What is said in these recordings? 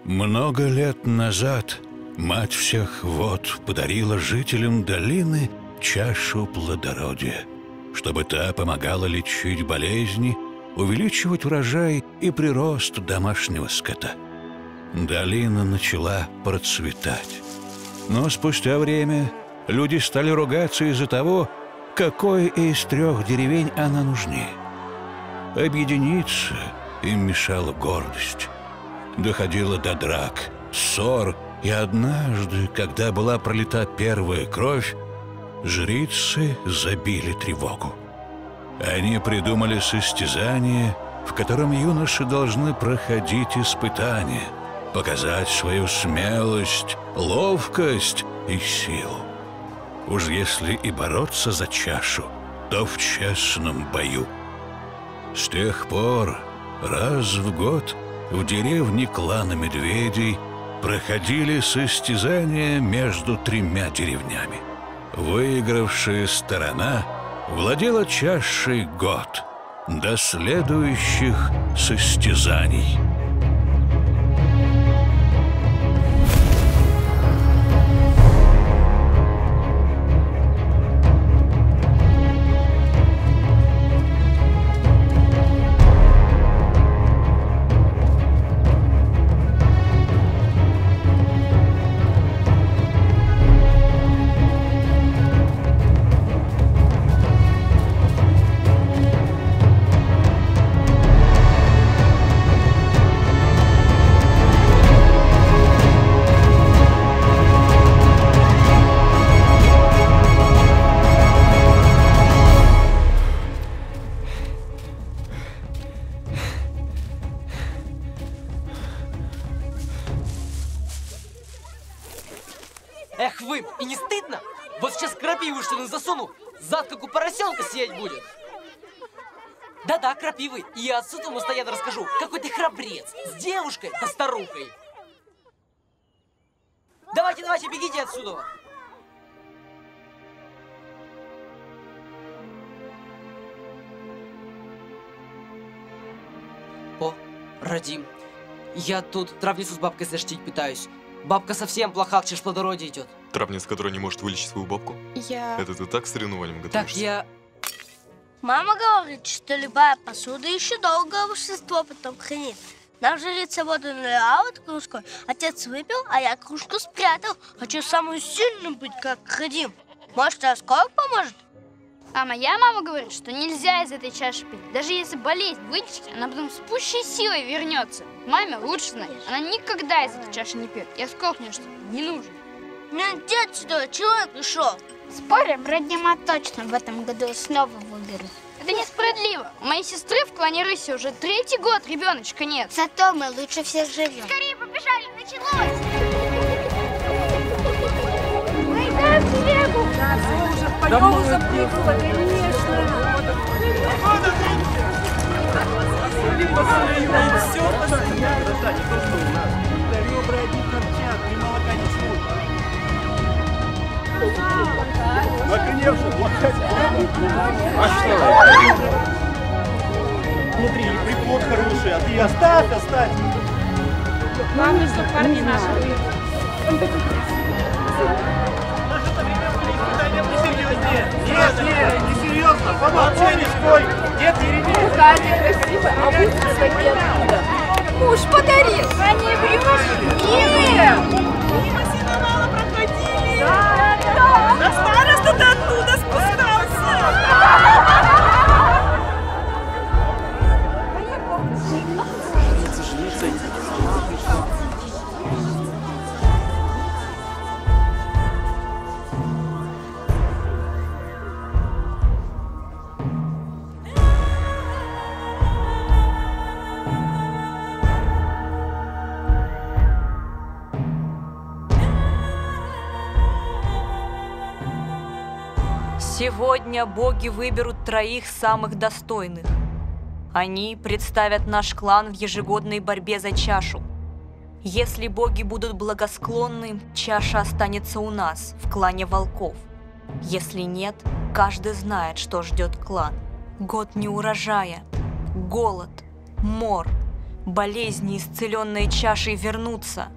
Много лет назад мать всех вод подарила жителям долины чашу плодородия, чтобы та помогала лечить болезни, увеличивать урожай и прирост домашнего скота. Долина начала процветать. Но спустя время люди стали ругаться из-за того, какой из 3 деревень она нужнее. Объединиться им мешала гордость. Доходило до драк, ссор, и однажды, когда была пролита первая кровь, жрицы забили тревогу. Они придумали состязание, в котором юноши должны проходить испытания, показать свою смелость, ловкость и силу. Уж если и бороться за чашу, то в честном бою. С тех пор раз в год в деревне клана Медведей проходили состязания между 3 деревнями. Выигравшая сторона владела чашей год до следующих состязаний. Эх вы, и не стыдно? Вот сейчас крапиву что ли засуну, зад как у поросенка сидеть будет. Да-да, крапивы, и я отцу тому стояно расскажу, какой ты храбрец, с девушкой да старухой. Давайте, давайте, бегите отсюда. О, Радим, я тут травницу с бабкой заштить пытаюсь. Бабка совсем плоха, чеш плодородие идет. Травница, которая не может вылечить свою бабку? Это ты так с соревнованием готовишься? Так я... Мама говорит, что любая посуда еще долгое волшебство потом хранит. Нам жрица воду налила вот кружкой, отец выпил, а я кружку спрятал. Хочу самым сильным быть, как Радим. Может, раскол поможет? А моя мама говорит, что нельзя из этой чаши пить. Даже если болезнь вылечить, она потом с пущей силой вернется. Маме лучше знать. Она никогда из этой чаши не пьет. Я сказал мне, что не нужно. Меня дед сюда, чего пришел? Спорим, Радима точно в этом году снова выберут. Это несправедливо. У моей сестры в клане Рыси уже 3-й год ребеночка нет. Зато мы лучше всех живем. Скорее побежали, началось! Мы идем к снегу! По нему запрыгнула, конечно. Все постоянно. Ребра одни торчат, и молока не шут. Наконец-то! А что? Смотри, приплод хороший, а ты оставь, оставь. Главное, что парни наши были. Нет, не серьезно, помолчи, не спой. Дед Еремей. Кстати, красиво, а вы свои откуда? Муж подарил. А не врешь? Нет. Мимо сеновала проходили. Да. А староста-то оттуда спускался. Сегодня боги выберут 3 самых достойных. Они представят наш клан в ежегодной борьбе за чашу. Если боги будут благосклонны, чаша останется у нас, в клане волков. Если нет, каждый знает, что ждет клан. Год неурожая, голод, мор, болезни, исцеленные чашей, вернутся.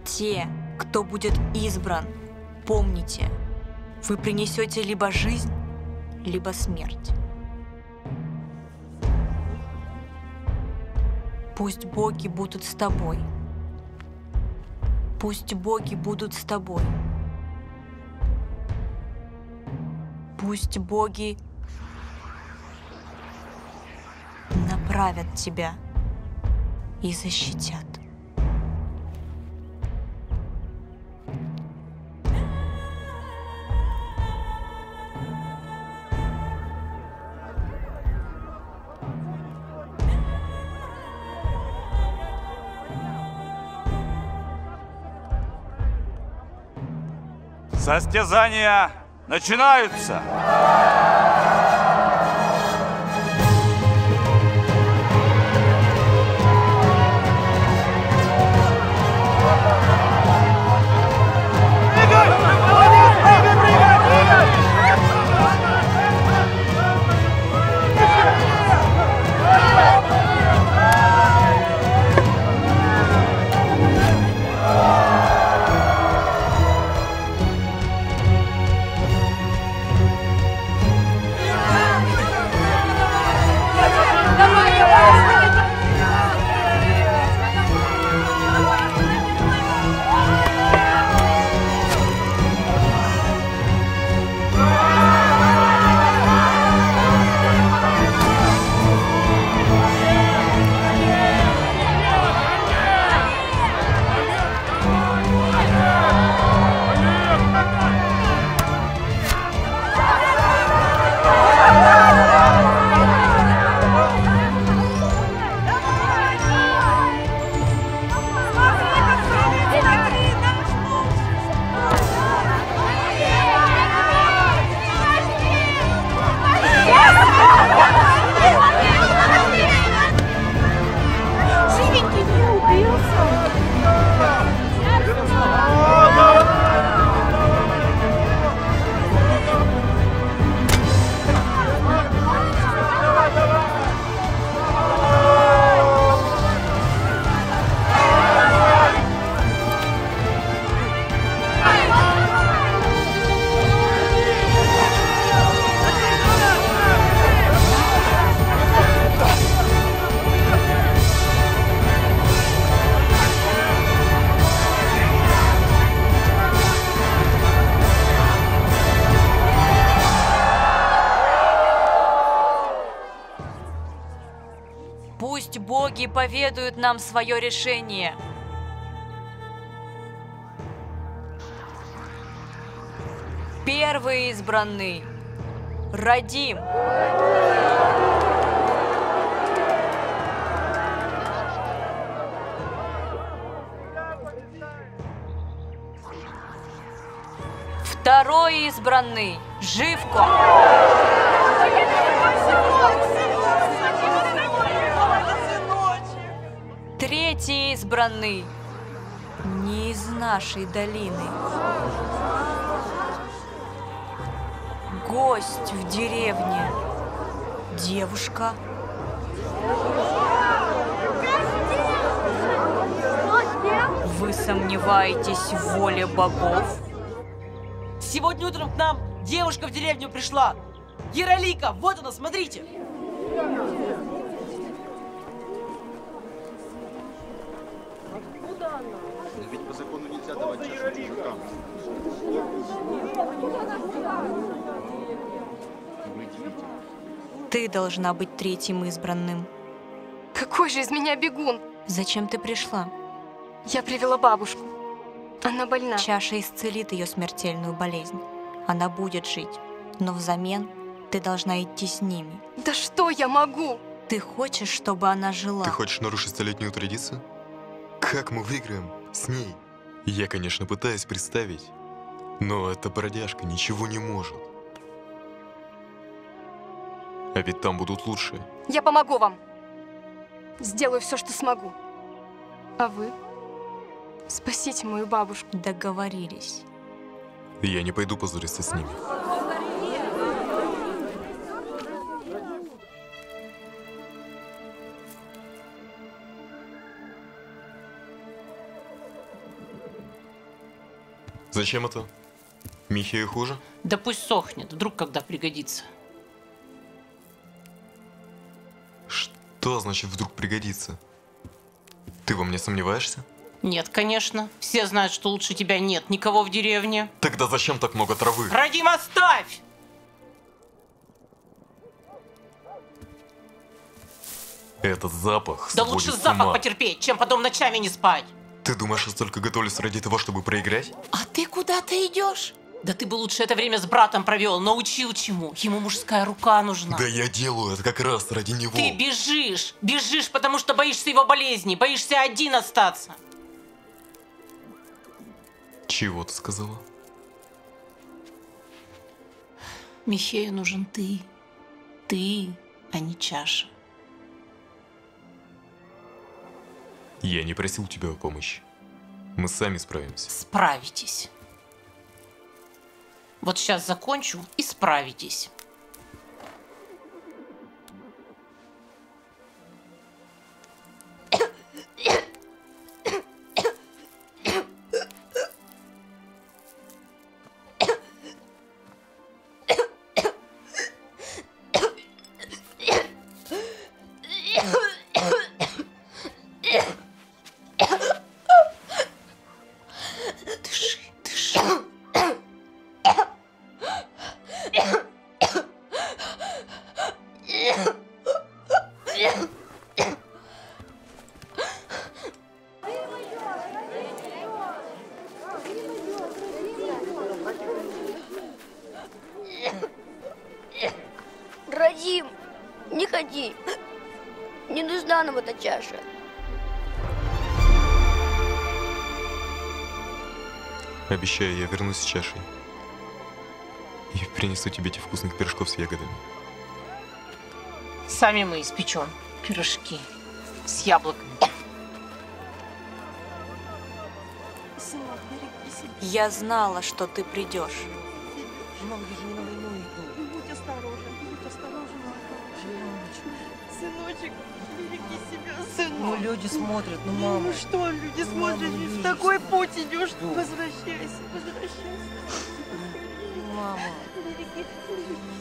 Те, кто будет избран, помните, вы принесете либо жизнь, либо смерть. Пусть боги будут с тобой. Пусть боги будут с тобой. Пусть боги направят тебя и защитят. Состязания начинаются! Пусть боги поведают нам свое решение. Первый избранный – Радим. Второй избранный – Живко. Третий избранный не из нашей долины. Гость в деревне. Девушка. Вы сомневаетесь в воле богов? Сегодня утром к нам девушка в деревню пришла. Яролика, вот она, смотрите. Ведь по закону нельзя давать чашу чужакам. Ты должна быть третьим избранным. Какой же из меня бегун? Зачем ты пришла? Я привела бабушку. Она больна. Чаша исцелит ее смертельную болезнь. Она будет жить, но взамен ты должна идти с ними. Да что я могу? Ты хочешь, чтобы она жила? Ты хочешь нарушить столетнюю традицию? Как мы выиграем с ней? Я, конечно, пытаюсь представить, но эта бродяжка ничего не может. А ведь там будут лучшие. Я помогу вам. Сделаю все, что смогу. А вы? Спасите мою бабушку. Договорились. Я не пойду позориться с ними. Зачем это? Михею хуже? Да пусть сохнет, вдруг когда пригодится. Что значит вдруг пригодится? Ты во мне сомневаешься? Нет, конечно. Все знают, что лучше тебя нет никого в деревне. Тогда зачем так много травы? Радим, оставь! Этот запах Да сводит лучше с запах ума. потерпеть, чем потом ночами не спать. Ты думаешь, я столько готовлюсь ради того, чтобы проиграть? А ты куда-то идешь? Да ты бы лучше это время с братом провел, научил чему. Ему мужская рука нужна. Да я делаю это как раз ради него. Ты бежишь, бежишь, потому что боишься его болезни, боишься один остаться. Чего ты сказала? Михею нужен ты. Ты, а не чаша. Я не просил тебя о помощи. Мы сами справимся. Справитесь. Вот сейчас закончу и справитесь. Радим, не ходи. Не нужна нам эта чаша. Обещаю, я вернусь с чашей. И принесу тебе эти вкусных пирожков с ягодами. Сами мы испечем пирожки с яблоками. Я знала, что ты придешь. Мам, я же не на войну иду. Будь осторожен, Сыночек, береги себя, сынок. Ну, люди смотрят, ну, мама. Ну что, люди смотрят, люди в такой смотрят. путь идешь. Возвращайся, возвращайся. Мама. Береги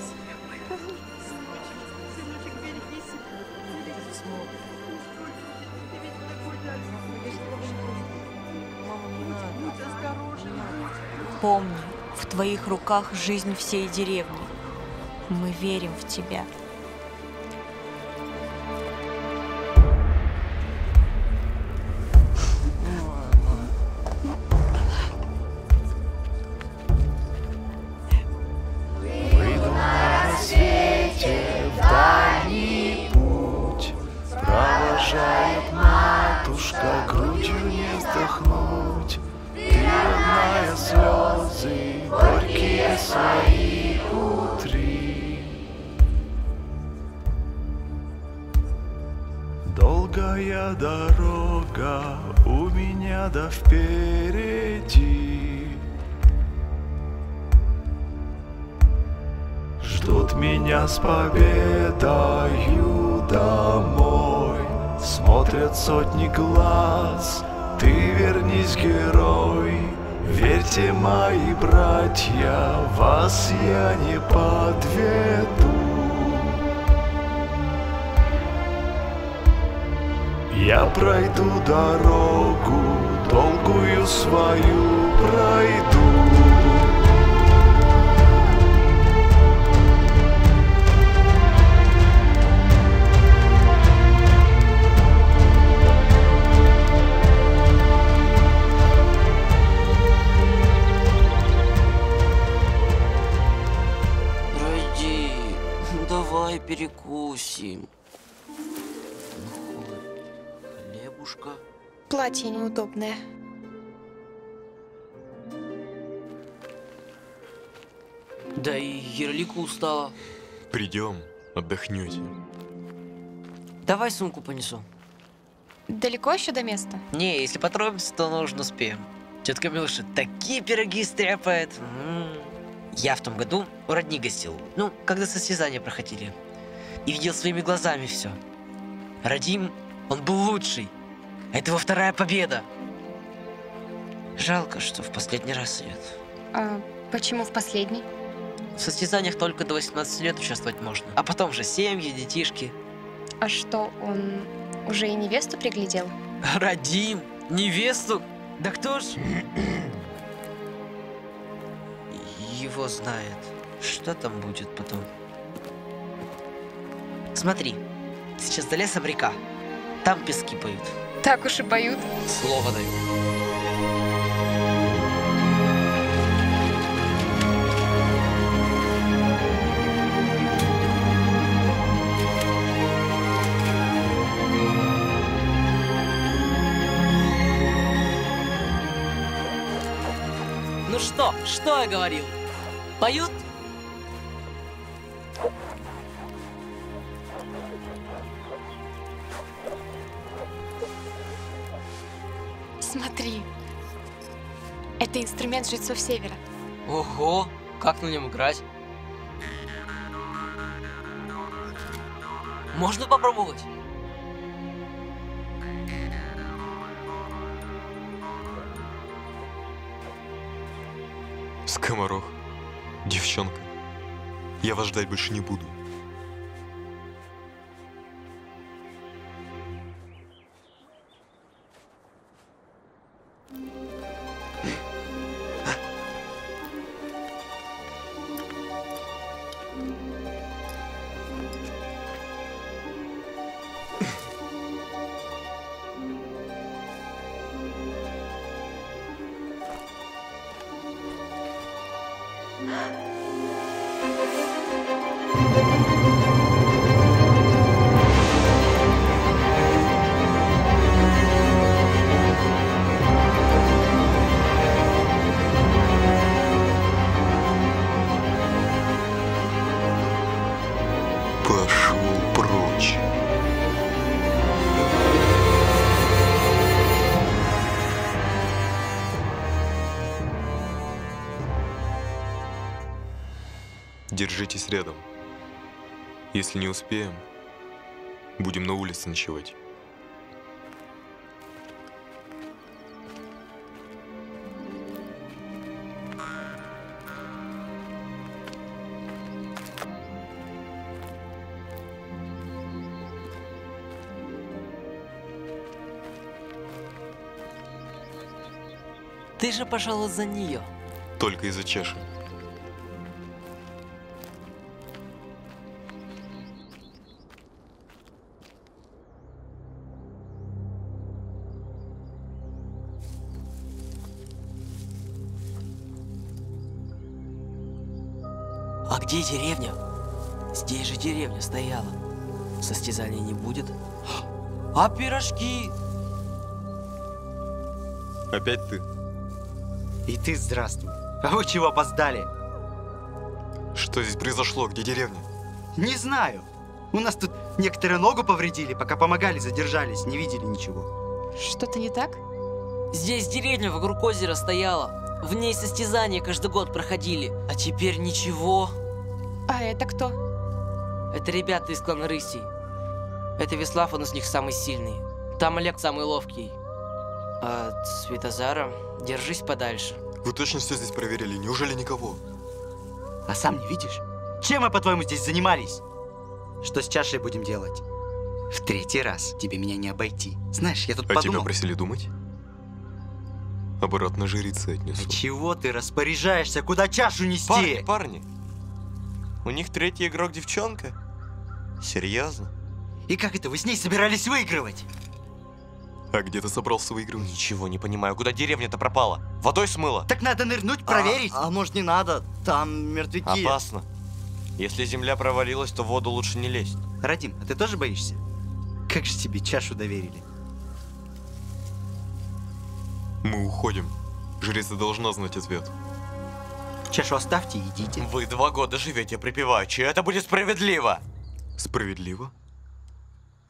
себя, мой хороший сыночек, береги себя. Береги себя. Ты ведь такой Мама, не надо. Будь осторожен. Помни, в твоих руках жизнь всей деревни. Мы верим в тебя. Выйду на рассвете в дальний путь, провожает матушка, грудью не вздохнуть. Ты, родная, слезы горькие свои утри. Долгая дорога у меня да впереди. Ждут меня с победою домой. Смотрят сотни глаз. Ты вернись, герой. Верьте, мои братья, вас я не подведу. Я пройду дорогу, долгую свою пройду. Ради, давай перекусим. Хлебушка. Платье неудобное. Да и Ерлика устала. Придем, отдохнете. Давай сумку понесу. Далеко еще до места? Не, если поторопимся, то нужно успеем. Тетка Милуша такие пироги стряпает. Я в том году у родни гостил. Ну, когда состязания проходили. И видел своими глазами все. Радим, он был лучший. А это его вторая победа. Жалко, что в последний раз идет. А почему в последний? В состязаниях только до 18 лет участвовать можно. А потом же семьи, детишки. А что, он уже и невесту приглядел? Радим? Невесту? Да кто ж? Его знает. Что там будет потом? Смотри, сейчас до леса в река. Там пески поют. Так уж и поют. Слово даю. Ну что я говорил? Поют? Смотри. Это инструмент жрецов Севера. Ого, как на нем играть? Можно попробовать? Скоморох, девчонка, я вас ждать больше не буду. Пошел прочь. Держитесь рядом. Если не успеем, будем на улице ночевать. Ты же, пожалуй, за нее. Только из-за чаши. А где деревня? Здесь же деревня стояла. Состязания не будет. А пирожки? Опять ты? И ты здравствуй. А вы чего опоздали? Что здесь произошло? Где деревня? Не знаю. У нас тут некоторые ногу повредили, пока помогали, задержались, не видели ничего. Что-то не так? Здесь деревня вокруг озера стояла. В ней состязания каждый год проходили. А теперь ничего. А это кто? Это ребята из клана Рысей. Это Веслав, он из них самый сильный. Там Олег самый ловкий. А от Светозара держись подальше. Вы точно все здесь проверили? Неужели никого? А сам не видишь? Чем мы, по-твоему, здесь занимались? Что с чашей будем делать? В третий раз тебе меня не обойти. Знаешь, я тут подумал... тебя просили думать? Обратно жрицы отнесу. А чего ты распоряжаешься? Куда чашу нести? Парни, у них третий игрок девчонка? Серьезно? И как это? Вы с ней собирались выигрывать? А где ты собрался выигрывать? Ничего не понимаю. Куда деревня-то пропала? Водой смыло? Так надо нырнуть, проверить. А может не надо? Там мертвяки. Опасно. Если земля провалилась, то в воду лучше не лезть. Радим, а ты тоже боишься? Как же тебе чашу доверили? Мы уходим. Жрица должна знать ответ. Чашу оставьте и идите. Вы 2 года живете припеваючи. Это будет справедливо. Справедливо?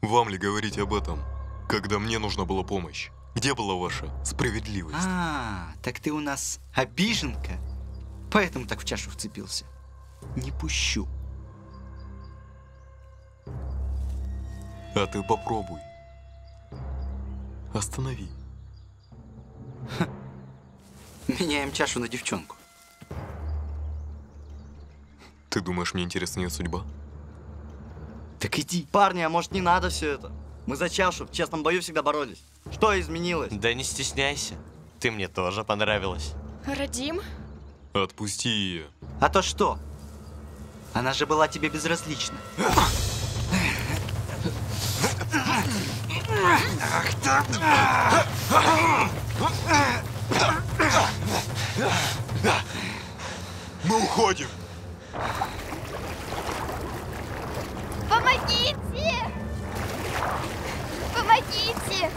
Вам ли говорить об этом, когда мне нужна была помощь? Где была ваша справедливость? Так ты у нас обиженка. Поэтому так в чашу вцепился. Не пущу. А ты попробуй. Останови. Меняем чашу на девчонку. Ты думаешь, мне интересна ее судьба? Так иди. Парни, а может не надо все это? Мы за чашу в честном бою всегда боролись. Что изменилось? Да не стесняйся. Ты мне тоже понравилась. Радим? Отпусти ее. А то что? Она же была тебе безразлична. Ах так! Мы уходим! Помогите! Помогите!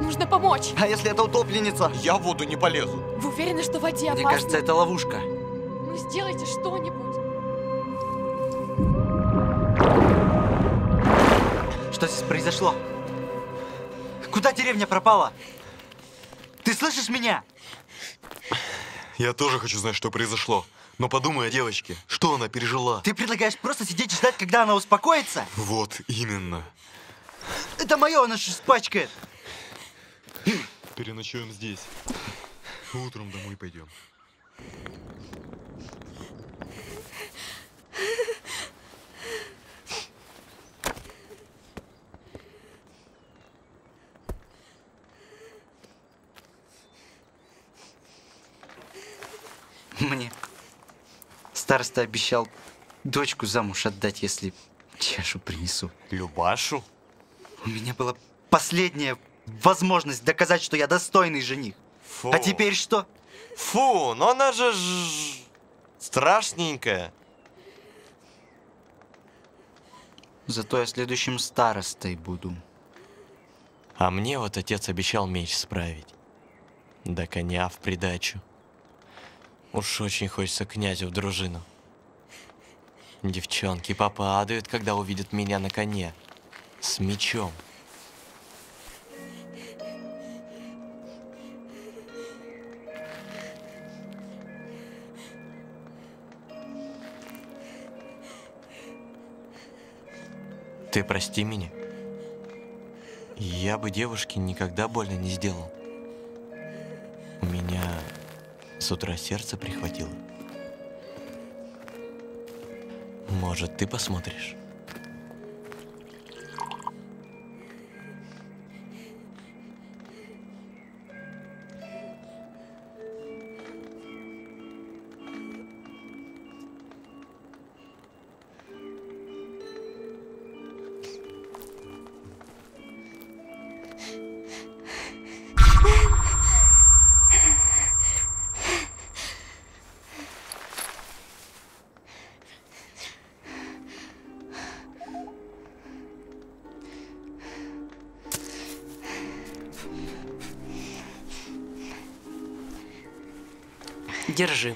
Нужно помочь. А если это утопленница? Я в воду не полезу. Вы уверены, что в воде опасно? Мне кажется, это ловушка. Ну сделайте что-нибудь. Что здесь произошло? Куда деревня пропала? Ты слышишь меня? Я тоже хочу знать, что произошло. Но подумай о девочке. Что она пережила? Ты предлагаешь просто сидеть и ждать, когда она успокоится? Вот именно. Это мое, она же испачкает. Переночуем здесь. Утром домой пойдем. Мне староста обещал дочку замуж отдать, если чашу принесу. Любашу? У меня была последняя возможность доказать, что я достойный жених. Фу. А теперь что? Фу, но она же страшненькая. Зато я следующим старостой буду. А мне вот отец обещал меч справить. Да коня в придачу. Уж очень хочется князю в дружину. Девчонки попадают, когда увидят меня на коне. С мечом. Ты прости меня. Я бы девушке никогда больно не сделал. У меня с утра сердце прихватило. Может, ты посмотришь? Держи.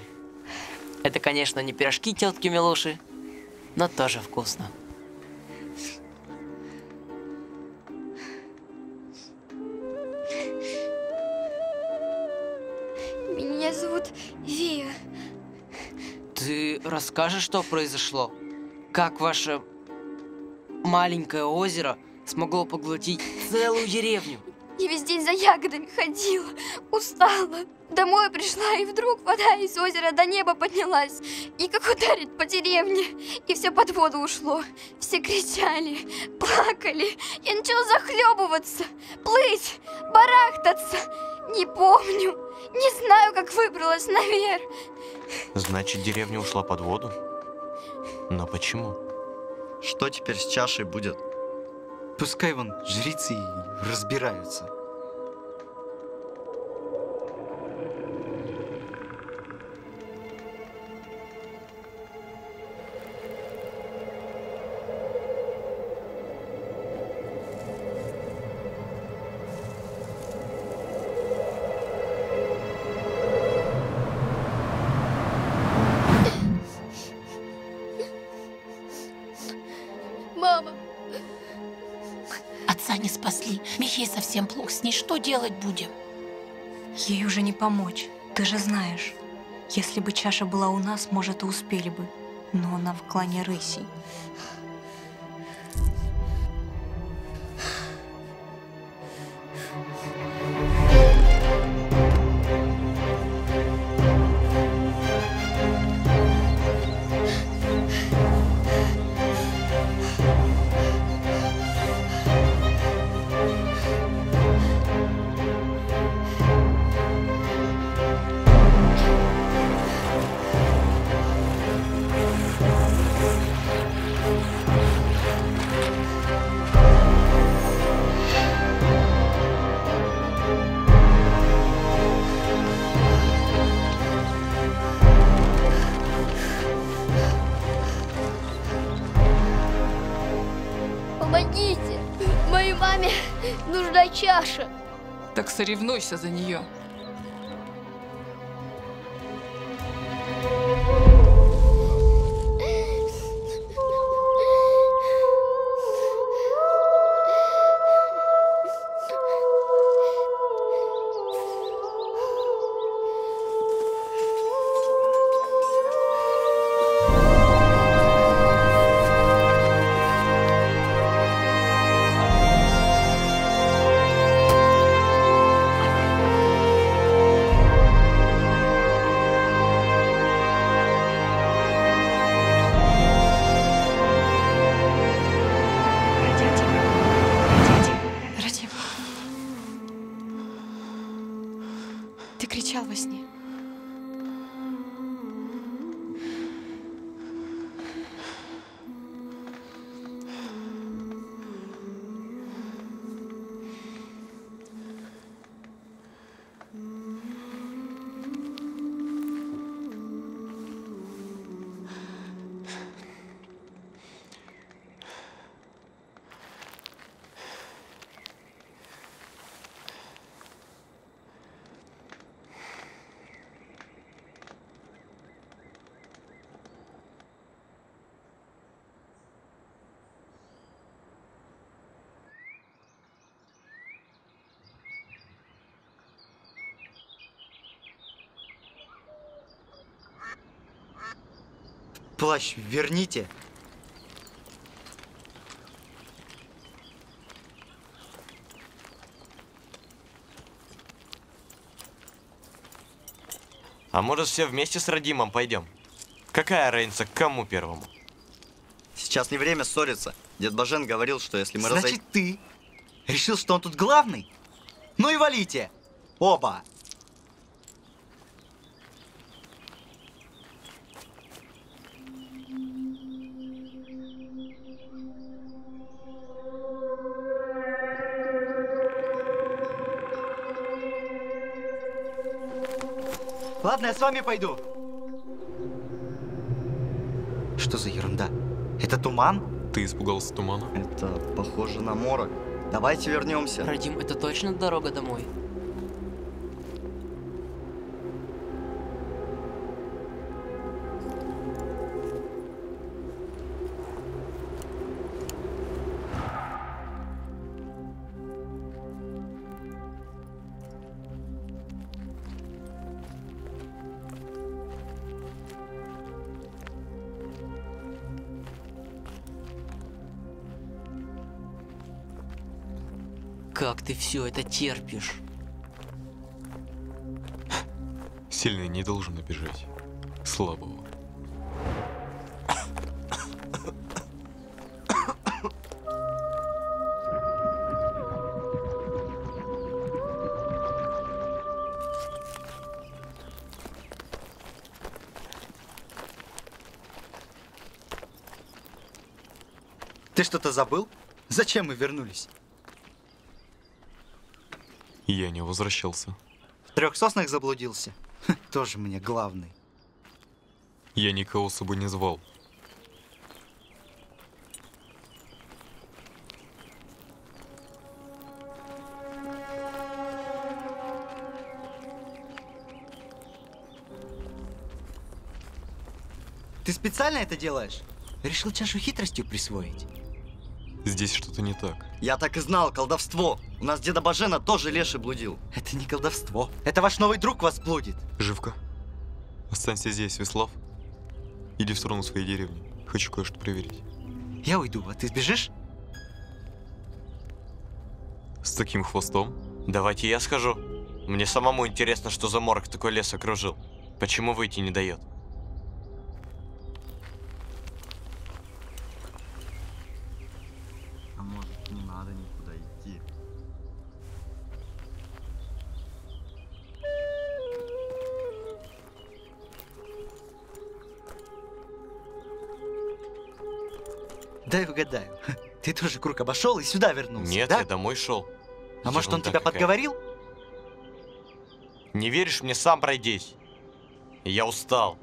Это, конечно, не пирожки тетки Милоши, но тоже вкусно. Меня зовут Вия. Ты расскажешь, что произошло? Как ваше маленькое озеро смогло поглотить целую деревню? Я весь день за ягодами ходила, устала. Домой пришла, и вдруг вода из озера до неба поднялась. И как ударит по деревне, и все под воду ушло. Все кричали, плакали. Я начала захлебываться, плыть, барахтаться. Не помню, не знаю, как выбралась наверх. Значит, деревня ушла под воду? Но почему? Что теперь с чашей будет? Пускай вон жрицы и разбираются. Мама. Отца не спасли. Михей совсем плохо. С ней что делать будем? Ей уже не помочь. Ты же знаешь. Если бы чаша была у нас, может, и успели бы. Но она в клане рысей. моя чаша. Так соревнуйся за нее. Ты кричал во сне. Плащ верните. А может, все вместе с Радимом пойдем? Какая разница, к кому первому? Сейчас не время ссориться. Дед Бажен говорил, что если мы Значит, ты решил, что он тут главный? Ну и валите! Оба! Ладно, я с вами пойду. Что за ерунда? Это туман? Ты испугался тумана? Это похоже на морок. Давайте вернемся. Радим, это точно дорога домой? Как ты все это терпишь? Сильный не должен обижать слабого. Ты что-то забыл? Зачем мы вернулись? Я не возвращался. В 3 соснах заблудился? Тоже мне главный. Я никого с собой не звал. Ты специально это делаешь? Решил чашу хитростью присвоить? Здесь что-то не так. Я так и знал, колдовство. У нас деда Бажена тоже леший блудил. Это не колдовство. Это ваш новый друг вас блудит. Живка, останься здесь, Веслав. Иди в сторону своей деревни. Хочу кое-что проверить. Я уйду, а ты сбежишь? С таким хвостом? Давайте я схожу. Мне самому интересно, что за морок такой лес окружил. Почему выйти не дает? А может, не надо никуда идти? Дай угадаю. Ты тоже круг обошел и сюда вернулся, Нет, да? я домой шел. А может, он Ерунда тебя какая. подговорил? Не веришь мне, сам пройдись. Я устал.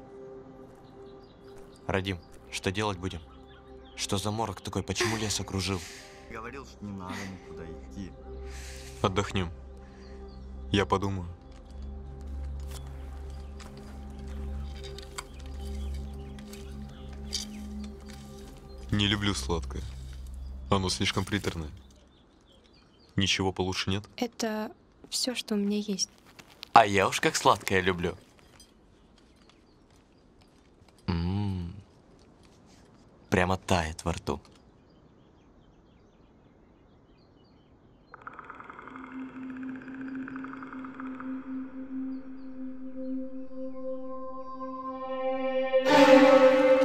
Радим, что делать будем? Что за морок такой? Почему лес окружил? Говорил, что не надо никуда идти. Отдохнем. Я подумаю. Не люблю сладкое. Оно слишком приторное. Ничего получше нет? Это все, что у меня есть. А я уж как сладкое люблю. Прямо тает во рту.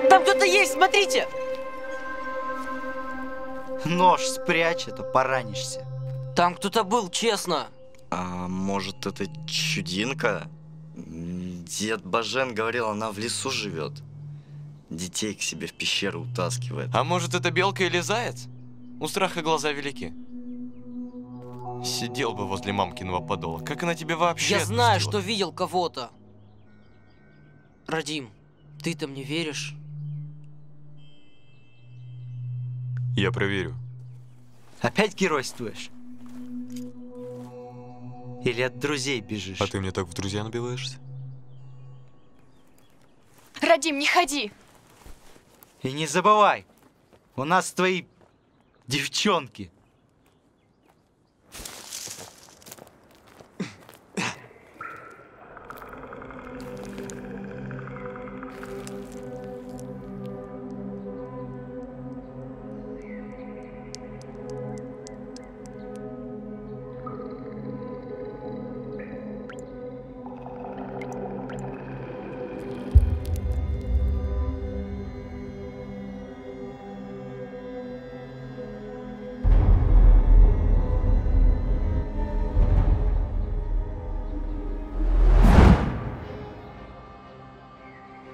Там кто-то есть, смотрите! Нож спрячь, а то поранишься. Там кто-то был, честно. А может, это чудинка? Дед Бажен говорил, она в лесу живет. Детей к себе в пещеру утаскивает. А может, это белка или заяц? У страха глаза велики. Сидел бы возле мамкиного подола. Как она тебе вообще Я знаю, отпустила? что видел кого-то. Радим, ты-то мне веришь? Я проверю. Опять геройствуешь? Или от друзей бежишь? А ты мне так в друзья набиваешься? Радим, не ходи! И не забывай, у нас твои девчонки.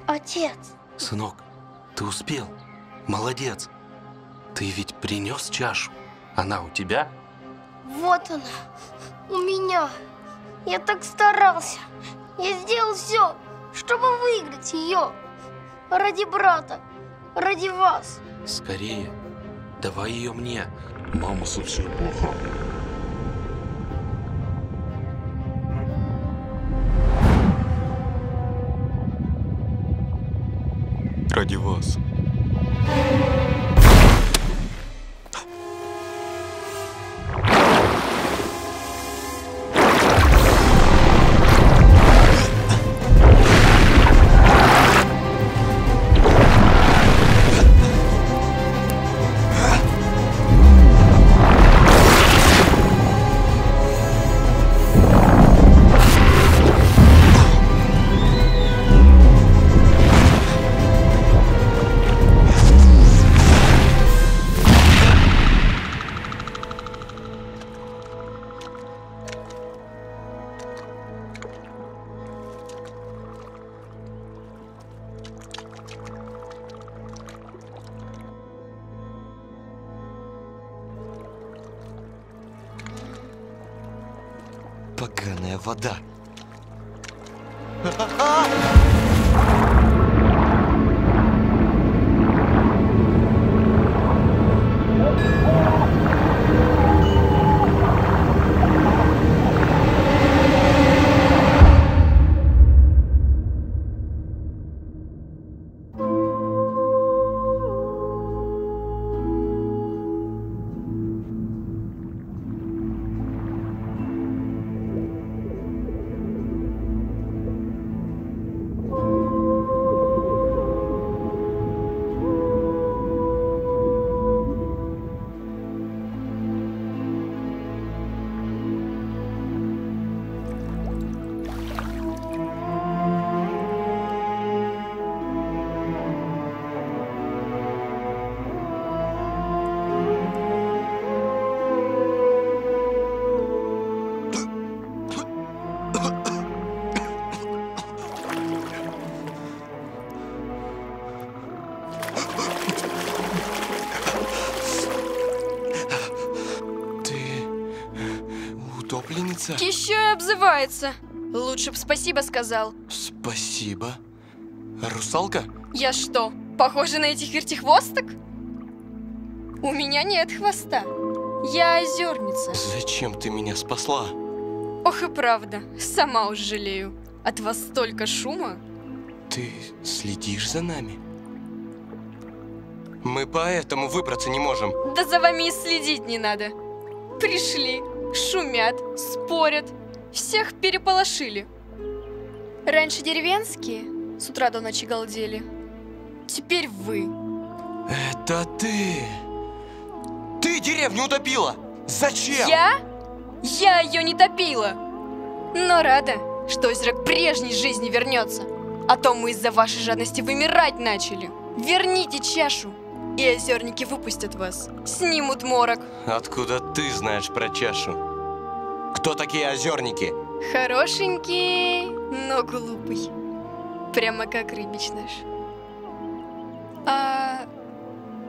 Отец. Сынок, ты успел. Молодец. Ты ведь принес чашу. Она у тебя? Вот она, у меня. Я так старался. Я сделал все, чтобы выиграть ее. Ради брата, ради вас. Скорее, давай ее мне. Мама совсем плохо. Ради вас. Поганая вода. Утопленница? Еще и обзывается. Лучше б спасибо сказал. Спасибо. Русалка? Я что, похожа на этих вертихвосток? У меня нет хвоста. Я озерница. Зачем ты меня спасла? Ох и правда, сама уж жалею. От вас столько шума. Ты следишь за нами? Мы поэтому выбраться не можем. Да за вами и следить не надо. Пришли, шумят, спорят, всех переполошили. Раньше деревенские с утра до ночи галдели. Теперь вы. Это ты! Ты деревню утопила! Зачем? Я? Я ее не топила. Но рада, что озеро к прежней жизни вернется. А то мы из-за вашей жадности вымирать начали. Верните чашу, и озерники выпустят вас. Снимут морок. Откуда ты знаешь про чашу? Кто такие озерники? Хорошенький, но глупый. Прямо как рыбич наш. А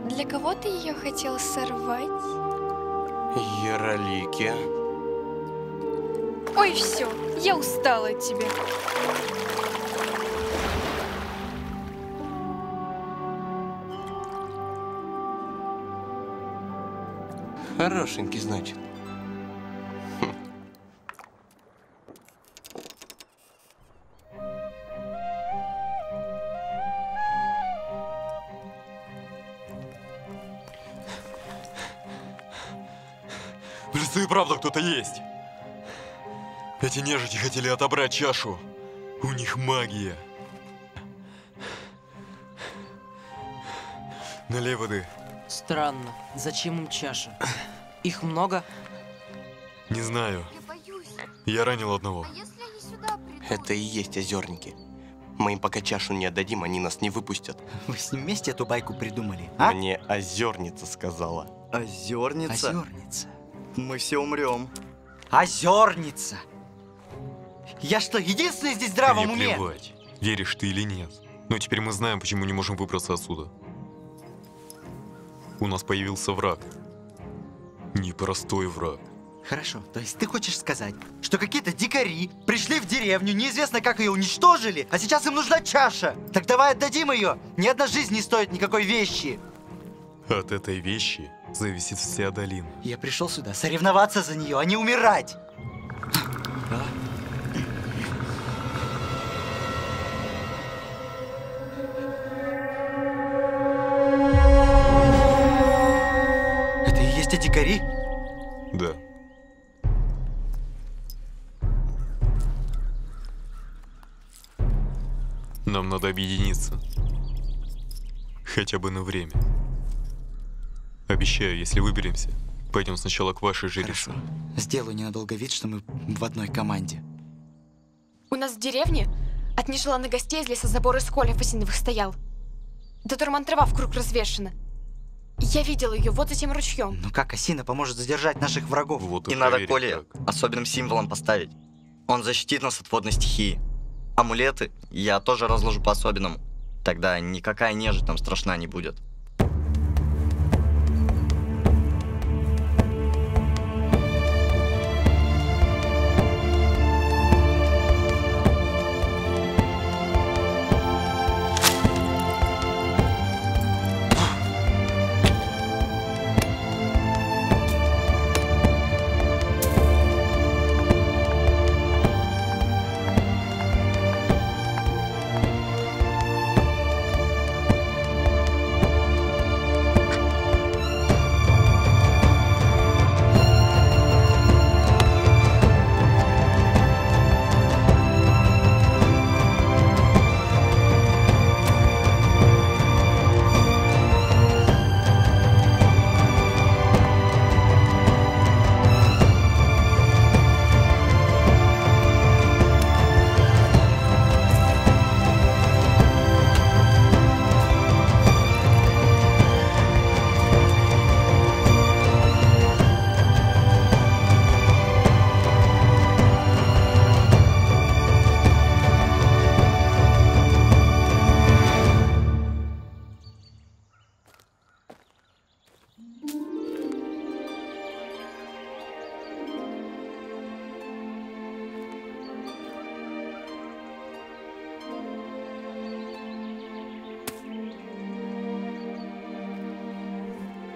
для кого ты ее хотел сорвать? Яролики. Ой, все, я устала от тебя. Хорошенький, значит. В лесу и правда кто-то есть. Эти нежити хотели отобрать чашу. У них магия. Налей воды. Странно. Зачем им чаша? Их много? Не знаю. Я ранил одного. Это и есть озерники. Мы им пока чашу не отдадим, они нас не выпустят. Вы с ним вместе эту байку придумали, а? Мне озерница сказала. Озерница? Озерница. Мы все умрем. Озерница. Я что, единственный здесь в здравом Мне уме? плевать, веришь ты или нет. Но теперь мы знаем, почему не можем выбраться отсюда. У нас появился враг. Непростой враг. Хорошо, то есть ты хочешь сказать, что какие-то дикари пришли в деревню, неизвестно как ее уничтожили, а сейчас им нужна чаша? Так давай отдадим ее. Ни одна жизнь не стоит никакой вещи. От этой вещи зависит вся долина. Я пришел сюда соревноваться за нее, а не умирать. Это и есть те дикари? Да. Нам надо объединиться. Хотя бы на время. Обещаю, если выберемся, пойдем сначала к вашей жрице. Сделаю ненадолго вид, что мы в одной команде. У нас в деревне от нежеланных гостей из леса забор из колев осиновых стоял. Да дурман трава в круг развешена. Я видела ее вот за тем ручьем. Ну как осина поможет задержать наших врагов? Вот И надо коле особенным символом поставить. Он защитит нас от водной стихии. Амулеты я тоже разложу по-особенному. Тогда никакая нежить нам страшна не будет.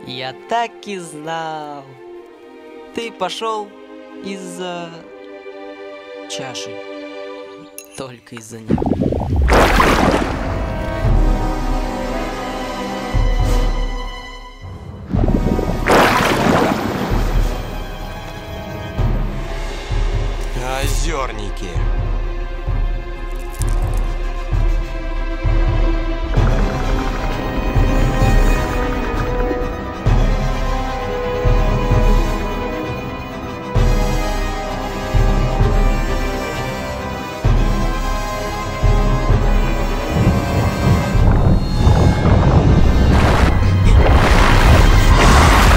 Я так и знал. Ты пошел из-за чаши. Только из-за нее. Озерники.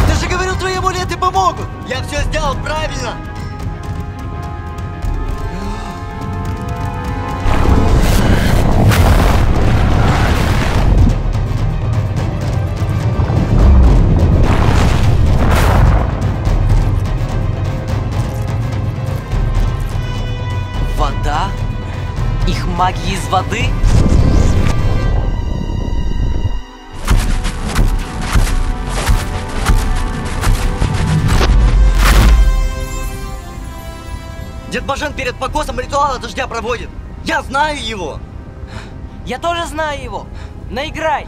Ты же говорил, твои амулеты помогут! Я все сделал правильно! Вода? Их магия из воды? Дед Бажен перед покосом ритуала дождя проводит. Я знаю его. Я тоже знаю его. Наиграй.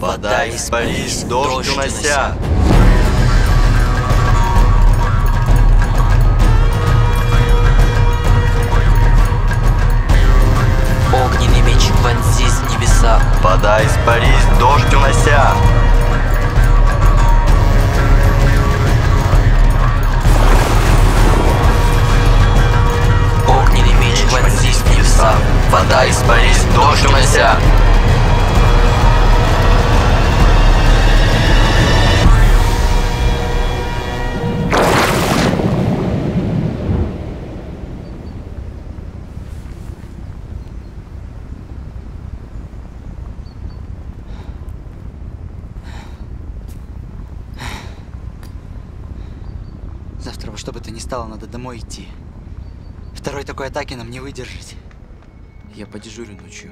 Вода испарись, дождь унося. Огненный меч вонзись в небеса. Вода испарись, дождь унося. Огненный меч вонзись в небеса. Вода испарись, дождь унося. Завтра во что бы то ни стало, надо домой идти. Второй такой атаки нам не выдержать. Я подежурю ночью.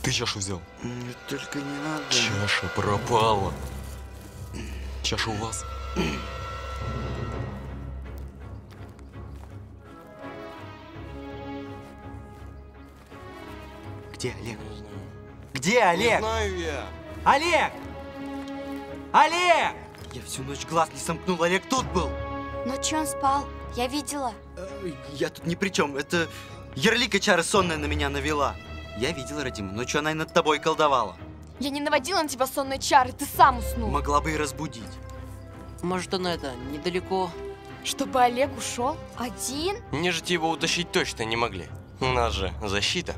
Ты чашу взял? Только не надо. Чаша пропала. Чаша у вас? Где Олег? Где Олег? Не знаю я. Олег! Олег! Я всю ночь глаз не сомкнул, Олег тут был. Ночью он спал, я видела. Я тут ни при чем. Это Ярлика чары сонная на меня навела. Я видел, Радима, ночью она и над тобой колдовала. Я не наводила на тебя сонные чары, ты сам уснул. Могла бы и разбудить. Может, он недалеко. Чтобы Олег ушел один? Нежить его утащить точно не могли. У нас же защита.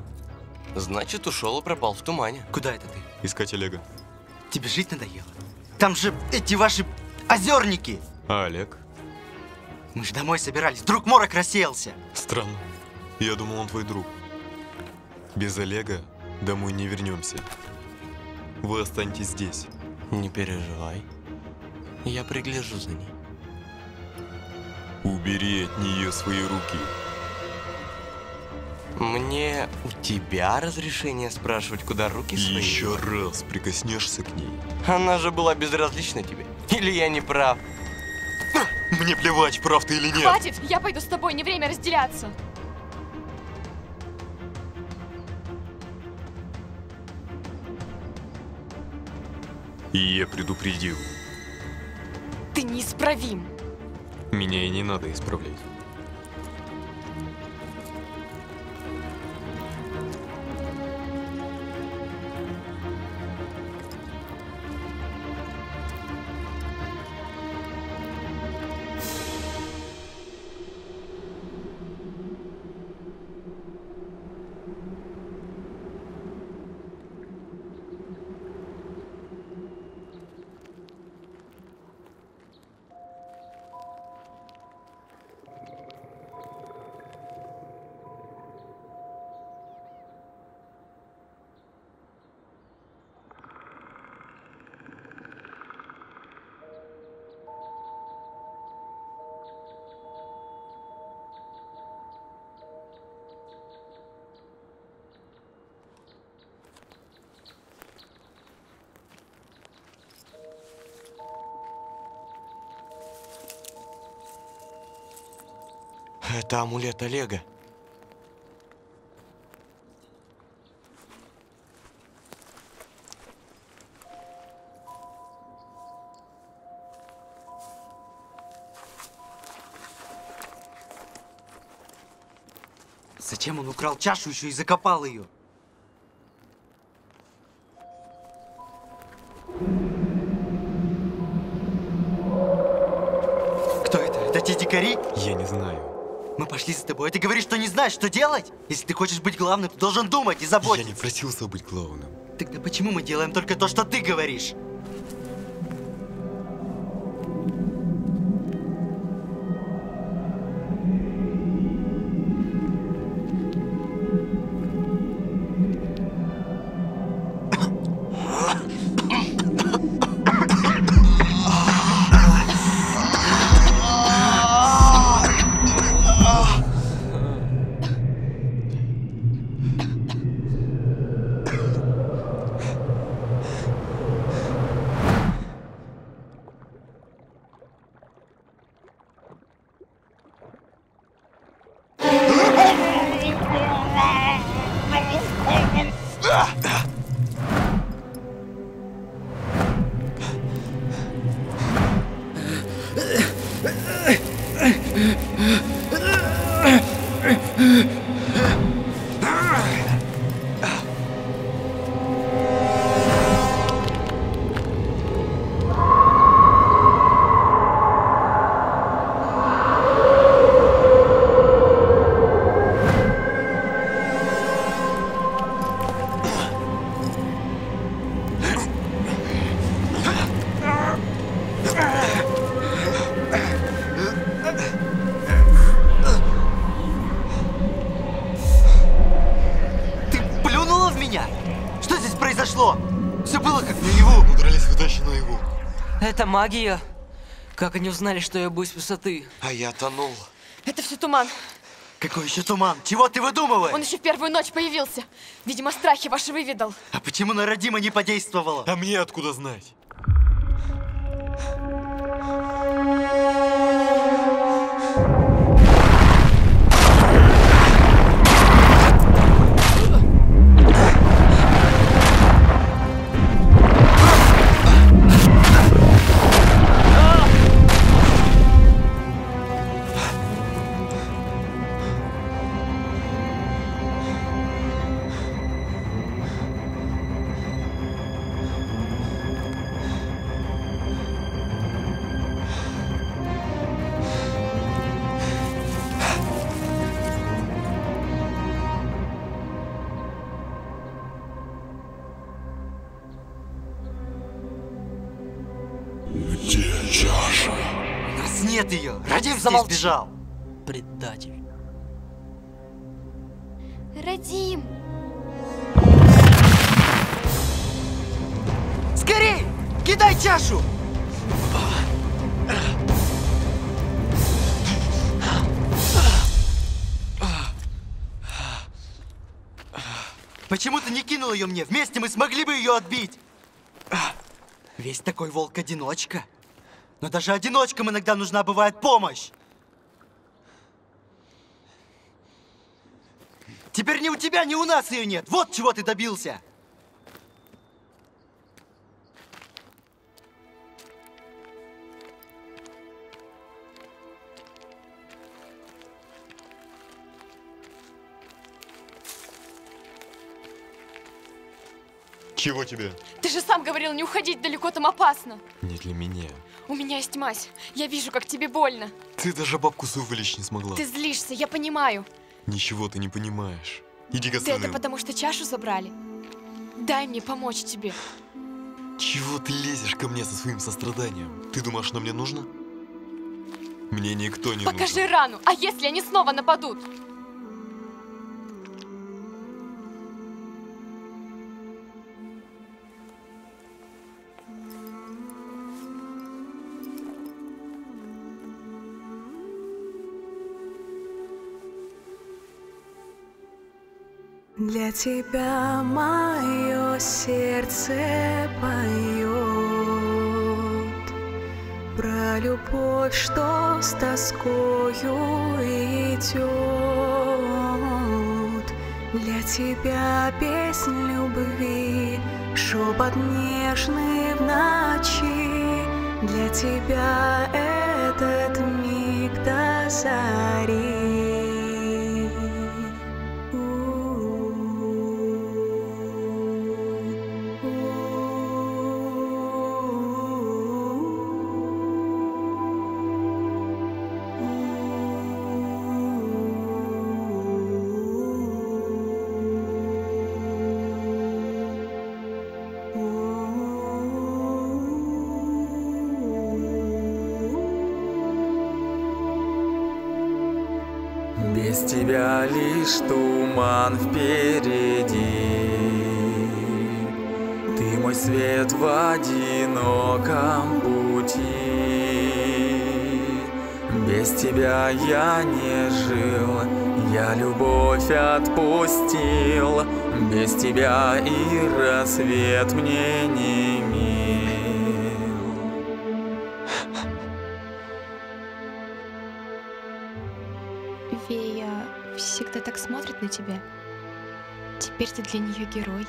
Значит, ушел и пропал в тумане. Куда это ты? Искать Олега. Тебе жить надоело? Там же эти ваши озерники. А Олег? Мы же домой собирались, вдруг морок рассеялся. Странно. Я думал, он твой друг. Без Олега домой не вернемся. Вы останетесь здесь. Не переживай. Я пригляжу за ней. Убери от нее свои руки. Мне у тебя разрешение спрашивать, куда руки свои? Еще раз прикоснешься к ней. Она же была безразлична тебе. Или я не прав? Мне плевать, прав ты или нет. Хватит! Я пойду с тобой, не время разделяться. И я предупредил. Ты неисправим. Меня и не надо исправлять. Это амулет Олега. Зачем он украл чашу еще и закопал ее? Кто это? Это те дикари? Я не знаю. Мы пошли за тобой, а ты говоришь, что не знаешь, что делать? Если ты хочешь быть главным, ты должен думать и заботиться. Я не просился быть главным. Тогда почему мы делаем только то, что ты говоришь? Все было как наяву. Мы дрались в удачу наяву. Это магия. Как они узнали, что я боюсь высоты? А я тонул. Это все туман. Какой еще туман? Чего ты выдумываешь? Он еще в первую ночь появился. Видимо, страхи ваши выведал. А почему на Родима не подействовало? А мне откуда знать? Где чаша? У нас нет ее. Радим здесь сбежал. Предатель. Радим! Скорей! Кидай чашу! Почему ты не кинул ее мне? Вместе мы смогли бы ее отбить. Весь такой волк-одиночка. Но даже одиночкам иногда нужна бывает помощь. Теперь ни у тебя, ни у нас ее нет. Вот чего ты добился. Чего тебе? Ты же сам говорил, не уходить далеко, там опасно. Не для меня. У меня есть мазь. Я вижу, как тебе больно. Ты даже бабку свою вылечить не смогла. Ты злишься, я понимаю. Ничего ты не понимаешь. Иди к Ты остальным. это потому, что чашу забрали? Дай мне помочь тебе. Чего ты лезешь ко мне со своим состраданием? Ты думаешь, оно мне нужно? Мне никто не нужен. Покажи рану, а если они снова нападут? Для тебя мое сердце поет про любовь, что с тоскою идет. Для тебя песнь любви, шепот нежный в ночи. Для тебя этот миг до зари. Без тебя лишь туман впереди. Ты мой свет в одиноком пути. Без тебя я не жил, я любовь отпустил. Без тебя и рассвет мне не мил. Вея всегда так смотрит на тебя. Теперь ты для нее герой.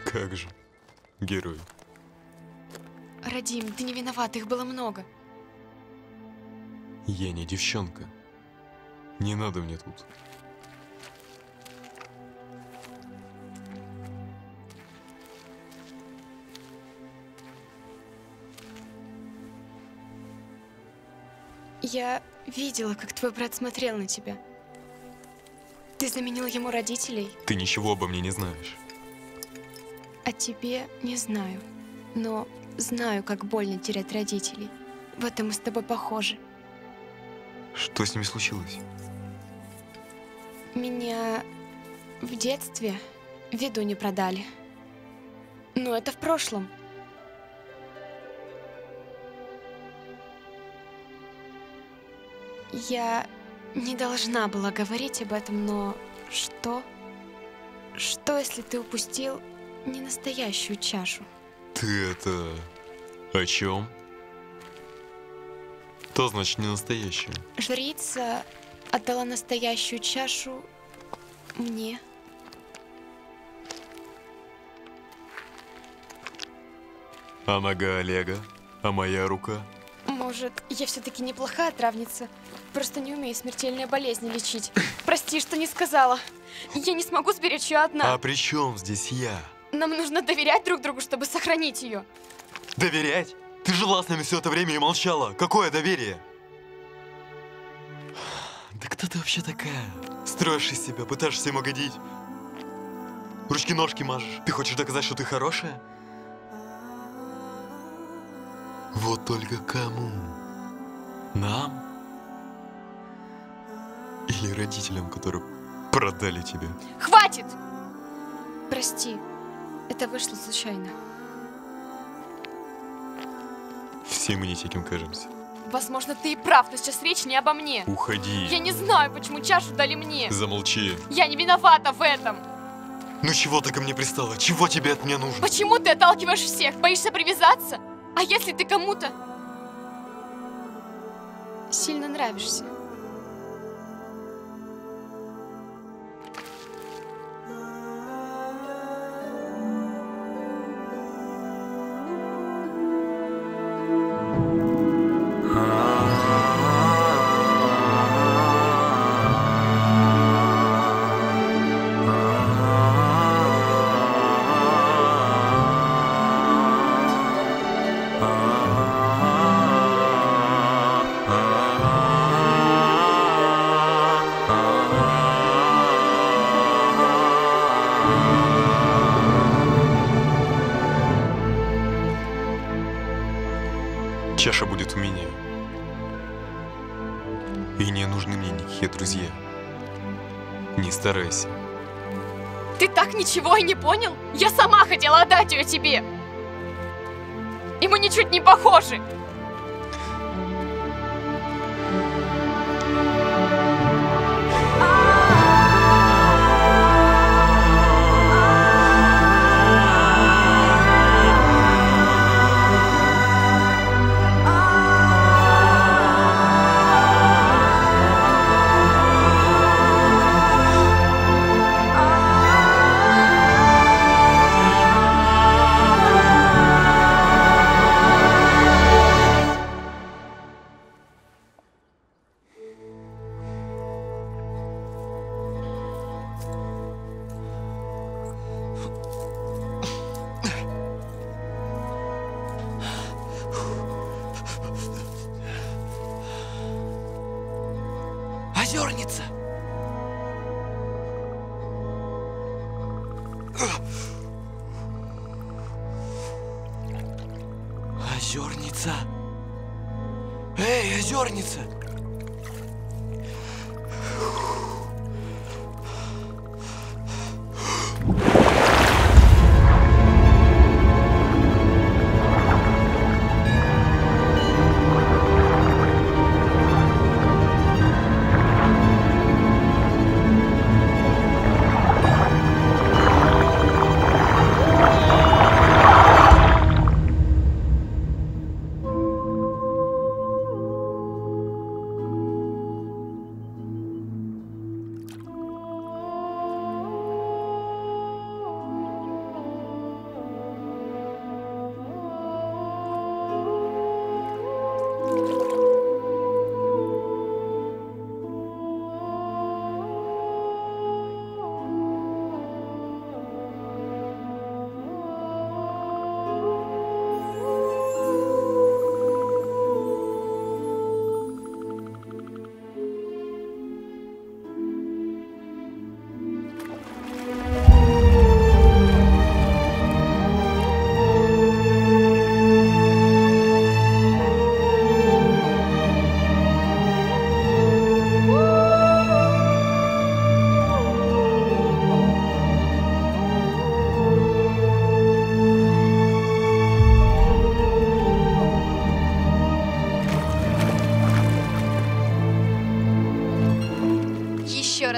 Как же, герой. Радим, ты не виноват, их было много. Я не девчонка. Не надо мне тут. Я видела, как твой брат смотрел на тебя. Ты заменил ему родителей, Ты ничего обо мне не знаешь. а тебе не знаю. Но знаю, как больно терять родителей. В этом мы с тобой похожи. Что с ними случилось? Меня в детстве в виду не продали. Но это в прошлом. Я не должна была говорить об этом, но что? Что, если ты упустил не настоящую чашу? Ты это... о чем? То значит не настоящее. Жрица отдала настоящую чашу мне. А нога Олега? А моя рука? Может, я все-таки неплохая травница? Просто не умею смертельные болезни лечить. Прости, что не сказала. Я не смогу сберечь ее одна. А при чем здесь я? Нам нужно доверять друг другу, чтобы сохранить ее. Доверять? Ты жила с нами все это время и молчала. Какое доверие? Да кто ты вообще такая? Строишь из себя, пытаешься им угодить. Ручки-ножки мажешь. Ты хочешь доказать, что ты хорошая? Вот только кому? Нам? Или родителям, которые продали тебя? Хватит! Прости, это вышло случайно. Все мы не таким кажемся. Возможно, ты и прав, но сейчас речь не обо мне. Уходи. Я не знаю, почему чашу дали мне. Замолчи. Я не виновата в этом. Ну чего ты ко мне пристала? Чего тебе от меня нужно? Почему ты отталкиваешь всех? Боишься привязаться? А если ты кому-то сильно нравишься? Чаша будет у меня. И не нужны мне никакие друзья. Не старайся. Ты так ничего и не понял? Я сама хотела отдать ее тебе. И мы ничуть не похожи. Озерница! Озерница! Эй, озерница!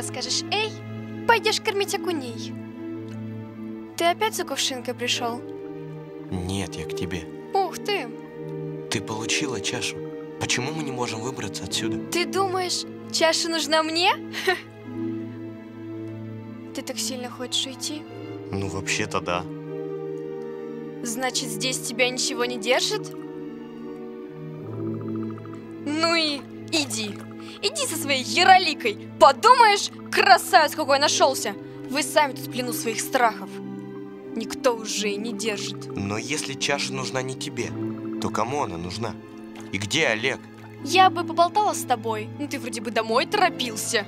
Скажешь, эй, пойдешь кормить окуней. Ты опять за кувшинкой пришел? Нет, я к тебе. Ух ты! Ты получила чашу. Почему мы не можем выбраться отсюда? Ты думаешь, чаша нужна мне? Ты так сильно хочешь уйти? Ну, вообще-то да. Значит, здесь тебя ничего не держит? Ну и иди. Иди со своей яроликой. Подумаешь, красавец какой нашелся. Вы сами тут в плену своих страхов. Никто уже и не держит. Но если чаша нужна не тебе, то кому она нужна? И где Олег? Я бы поболтала с тобой, но ты вроде бы домой торопился.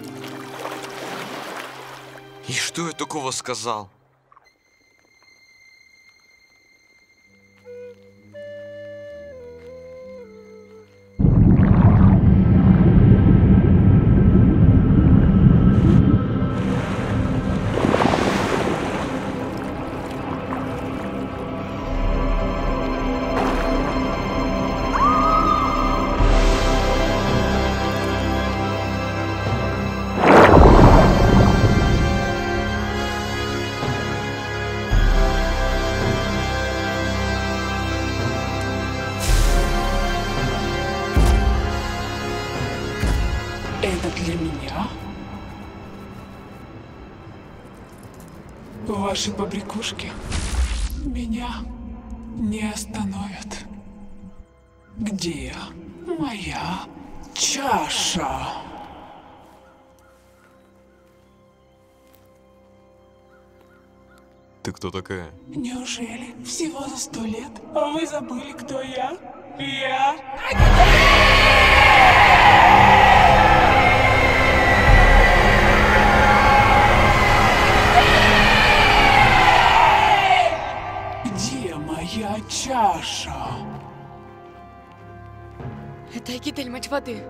И что я такого сказал? Ваши побрякушки меня не остановят. Где моя чаша? Ты кто такая? Неужели всего за 100 лет вы забыли, кто я? Я... Где моя чаша? Это Агидель, мать воды.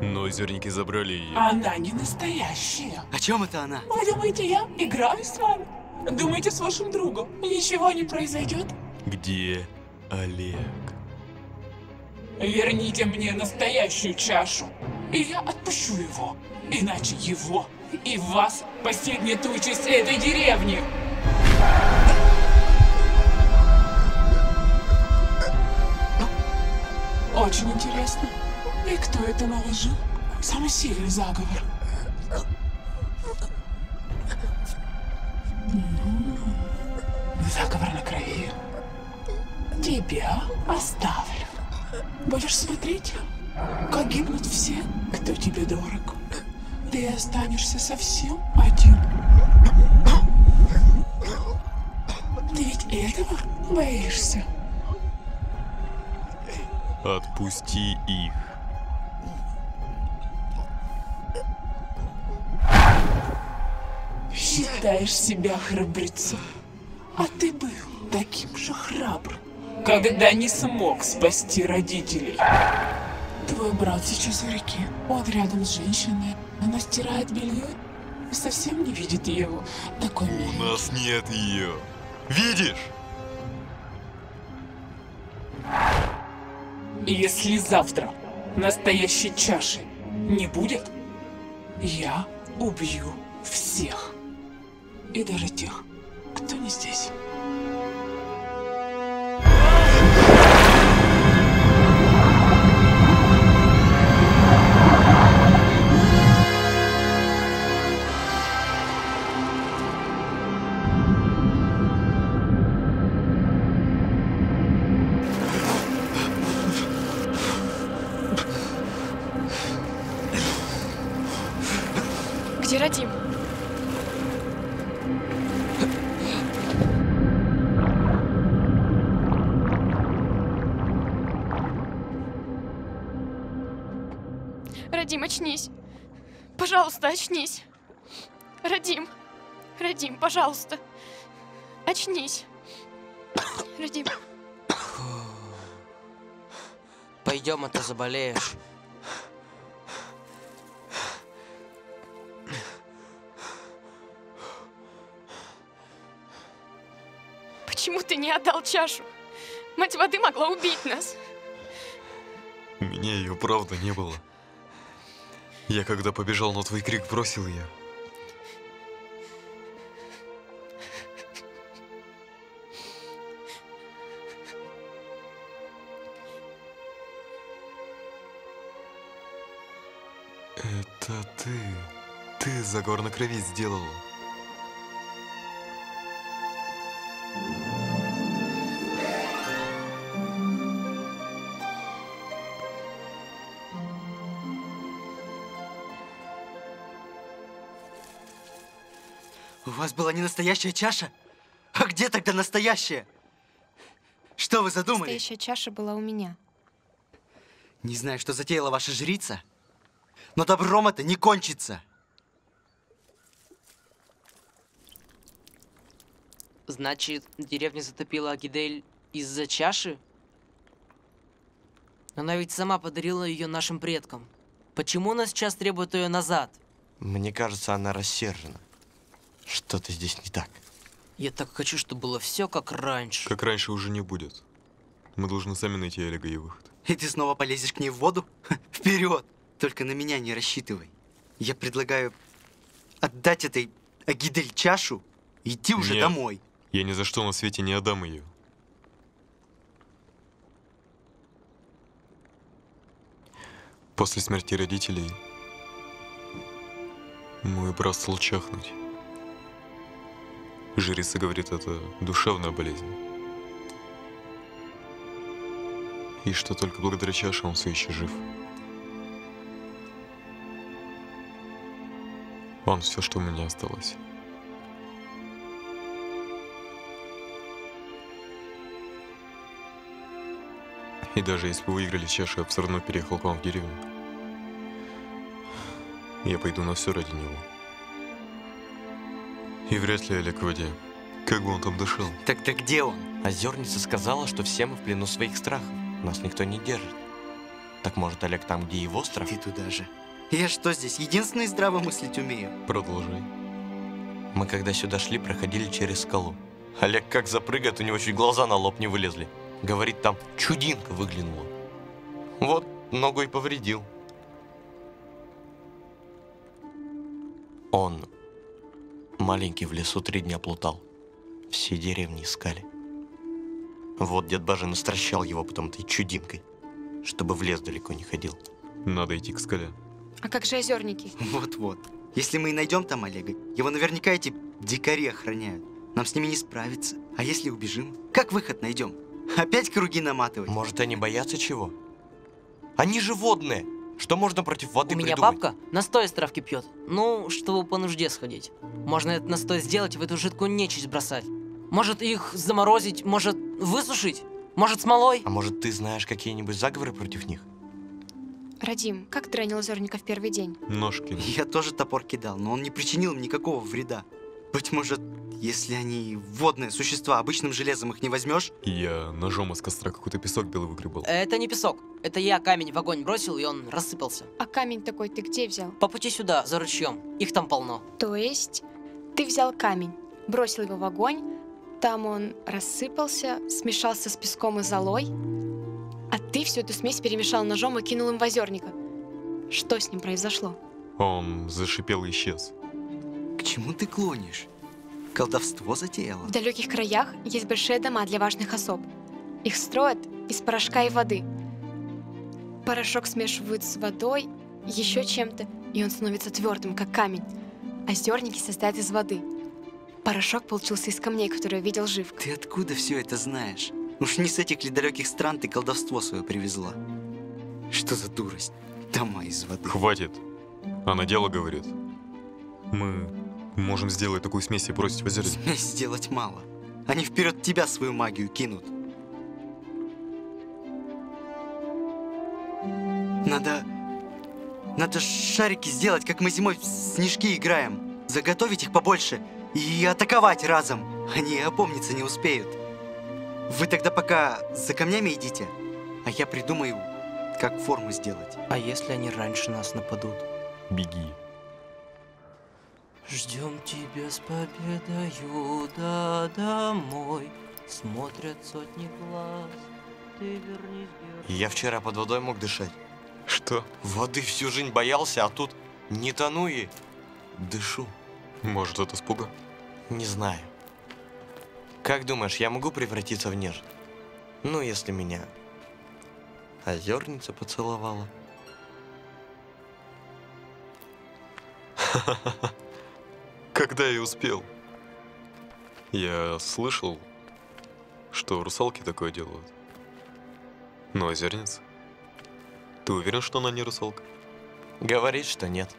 Но озерники забрали ее. Она не настоящая. О чем это она? Вы думаете, я играю с вами? Думаете, с вашим другом ничего не произойдет? Где Олег? Верните мне настоящую чашу, и я отпущу его. Иначе его и вас постигнет участь этой деревни. Очень интересно. И кто это наложил? Самый сильный заговор. Заговор на крови. Тебя оставлю. Будешь смотреть, как гибнут все, кто тебе дорог. Ты останешься совсем один. Ты ведь этого боишься? Отпусти их. Считаешь себя храбрецом, а ты был таким же храбрым, когда не смог спасти родителей. Твой брат сейчас в реке, он рядом с женщиной, она стирает белье и совсем не видит его. Такой милый. У нас нет ее. Видишь? Если завтра настоящей чаши не будет, я убью всех. И даже тех, кто не здесь. Где Радим? Радим, очнись. Пожалуйста, очнись. Радим. Радим, пожалуйста. Очнись. Радим. Пойдем, а то заболеешь. Почему ты не отдал чашу? Мать воды могла убить нас. У меня ее правда не было. Я когда побежал на твой крик, бросил ее. Это ты. Ты заговор на крови сделала. У вас была не настоящая чаша? А где тогда настоящая? Что вы задумали? Настоящая чаша была у меня. Не знаю, что затеяла ваша жрица, но добром это не кончится. Значит, деревня затопила Агидель из-за чаши? Она ведь сама подарила ее нашим предкам. Почему она сейчас требует ее назад? Мне кажется, она рассержена. Что-то здесь не так. Я так хочу, чтобы было все как раньше. Как раньше уже не будет. Мы должны сами найти Олега и выход. И ты снова полезешь к ней в воду? Вперед! Только на меня не рассчитывай. Я предлагаю отдать этой Агидель чашу и идти уже Нет, домой. Я ни за что на свете не отдам ее. После смерти родителей мой брат стал чахнуть. Жрица говорит, это душевная болезнь. И что только благодаря чаше он все еще жив. Он все, что у меня осталось. И даже если бы выиграли чашу, я бы все равно переехал к вам в деревню. Я пойду на все ради него. И вряд ли Олег в воде. Как бы он там дышал. Так где он? Озерница сказала, что все мы в плену своих страхов. Нас никто не держит. Так может, Олег там, где его страх? Ты туда же. Я что здесь, единственный здраво мыслить умею? Продолжай. Мы когда сюда шли, проходили через скалу. Олег как запрыгает, у него чуть глаза на лоб не вылезли. Говорит, там чудинка выглянула. Вот, ногу и повредил. Он маленький в лесу 3 дня плутал. Все деревни искали. Вот дед Бажен стращал его потом этой чудинкой, чтобы в лес далеко не ходил. Надо идти к скале. А как же озерники? Вот-вот. Если мы и найдем там Олега, его наверняка эти дикари охраняют. Нам с ними не справиться. А если убежим? Как выход найдем? Опять круги наматывать? Может, они боятся чего? Они же водные! Что можно против воды У меня придумать? бабка настой из травки пьет. Ну, чтобы по нужде сходить. Можно этот настой сделать и в эту жидкую нечисть бросать. Может, их заморозить, может, высушить, может, смолой. А может, ты знаешь какие-нибудь заговоры против них? Радим, как ты ранил озерника в первый день? Ножки. Я тоже топор кидал, но он не причинил им никакого вреда. Быть может, если они водные существа, обычным железом их не возьмешь? Я ножом из костра какой-то песок белый выгребал. Это не песок. Это я камень в огонь бросил, и он рассыпался. А камень такой ты где взял? По пути сюда, за ручьем. Их там полно. То есть ты взял камень, бросил его в огонь, там он рассыпался, смешался с песком и золой, а ты всю эту смесь перемешал ножом и кинул им в озерника. Что с ним произошло? Он зашипел и исчез. К чему ты клонишь? Колдовство затеяло? В далеких краях есть большие дома для важных особ. Их строят из порошка и воды. Порошок смешивают с водой, еще чем-то, и он становится твердым, как камень. Озерники состоят из воды. Порошок получился из камней, которые видел Живка. Ты откуда все это знаешь? Уж не с этих ли далеких стран ты колдовство свое привезла? Что за дурость? Дома из воды. Хватит. Она дело говорит. Мы можем сделать такую смесь и бросить в озеро. Смесь сделать мало. Они вперед тебя свою магию кинут. Надо шарики сделать, как мы зимой в снежки играем. Заготовить их побольше и атаковать разом. Они опомниться не успеют. Вы тогда пока за камнями идите, а я придумаю, как форму сделать. А если они раньше нас нападут? Беги. Ждем тебя с победою, да домой. Смотрят сотни глаз, ты вернись, Я вчера под водой мог дышать. Что? Воды всю жизнь боялся, а тут не тону и дышу. Может, от испуга? Не знаю. Как думаешь, я могу превратиться в нежить? Ну, если меня озерница поцеловала. Когда я успел? Я слышал, что русалки такое делают. Но озерница? Ты уверен, что она не русалка? Говорит, что нет.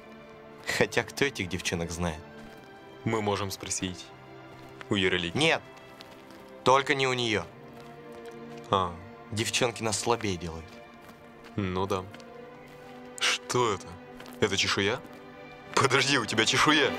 Хотя кто этих девчонок знает? Мы можем спросить у Яролики. Нет, только не у нее. А. Девчонки нас слабее делают. Ну да. Что это? Это чешуя? Подожди, у тебя чешуя!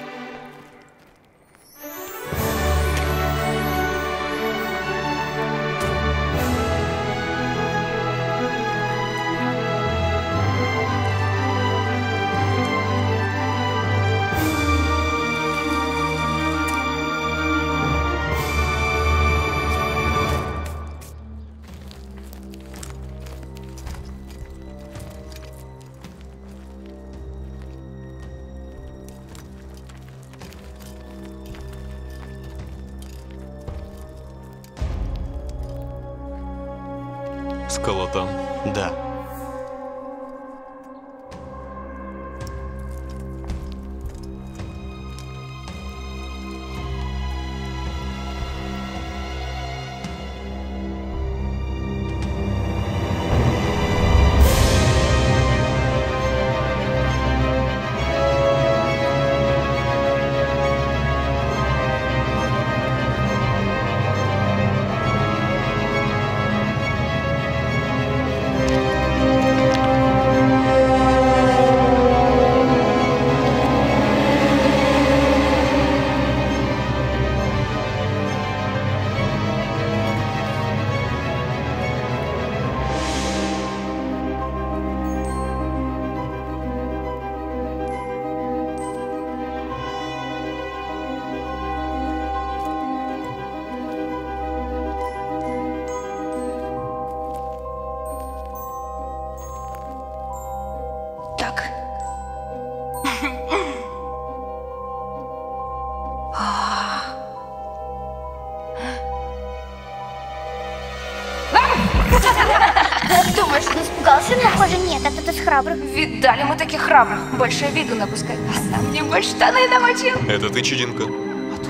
Скала там? Да. Думаешь, он испугался? Похоже, нет, это ты с храбрых. Видали мы таких храбрых. Больше виду напускать. А сам мне больше штаны намочил. Это ты, чудинка?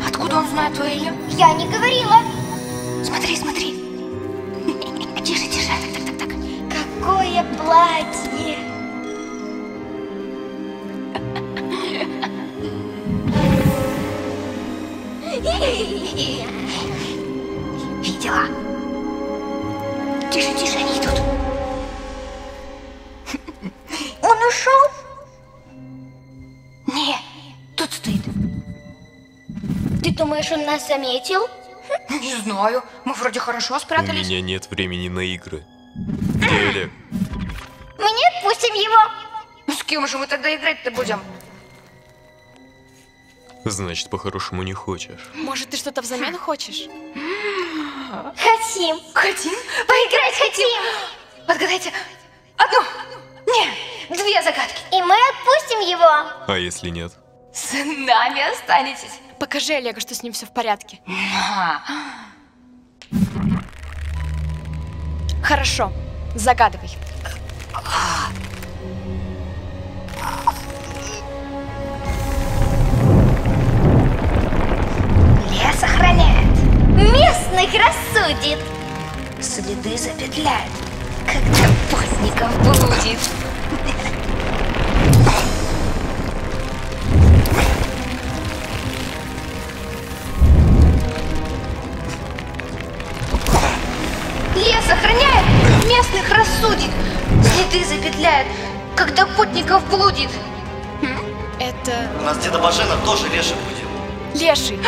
Откуда он знает твое имя? Я не говорила. Смотри, смотри. Тише, тише. Так. Какое платье. Видела? Тише, тише, они идут. Он ушел? Не, тут стоит. Ты думаешь, он нас заметил? Не знаю. Мы вроде хорошо У спрятались. меня нет времени на игры. Где Олег? Мы не отпустим его. С кем же мы тогда играть-то будем? Значит, по-хорошему не хочешь. Может, ты что-то взамен хочешь? Хотим. Хотим? Поиграть хотим! Отгадайте одну, не, две загадки. И мы отпустим его. А если нет? С нами останетесь. Покажи Олегу, что с ним все в порядке. Хорошо, загадывай. Лес охраняет, местных рассудит, следы запетляет, когда постников будет. Лес охраняет, местных рассудит, следы запетляет, когда путников блудит. Это... У нас деда Бажена тоже леший будет. Леший.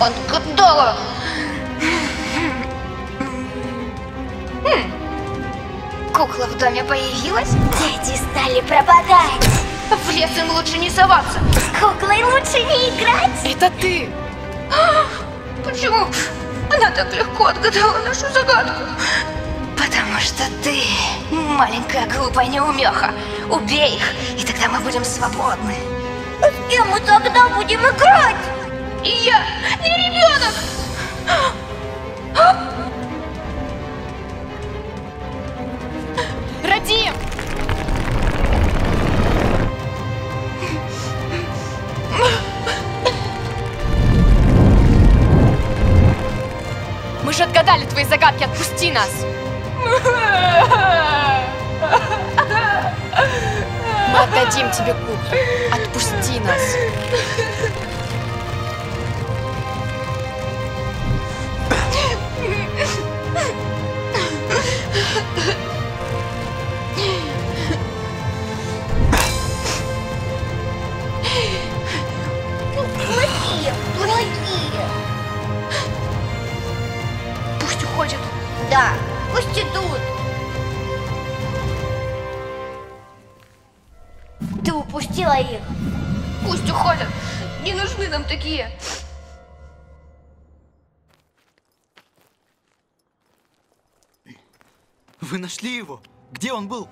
Отгадала. Кукла в доме появилась? Дети стали пропадать. В лес им лучше не соваться. С куклой лучше не играть. Это ты. Почему она так легко отгадала нашу загадку? Потому что ты маленькая глупая неумеха. Убей их, и тогда мы будем свободны. С кем мы тогда будем играть? И я не ребенок. Радим! Мы же отгадали твои загадки, отпусти нас! Мы отдадим тебе куклу, отпусти нас! Плохие. Пусть уходят. Да, пусть идут. Ты упустила их. Пусть уходят. Не нужны нам такие. Вы нашли его? Где он был?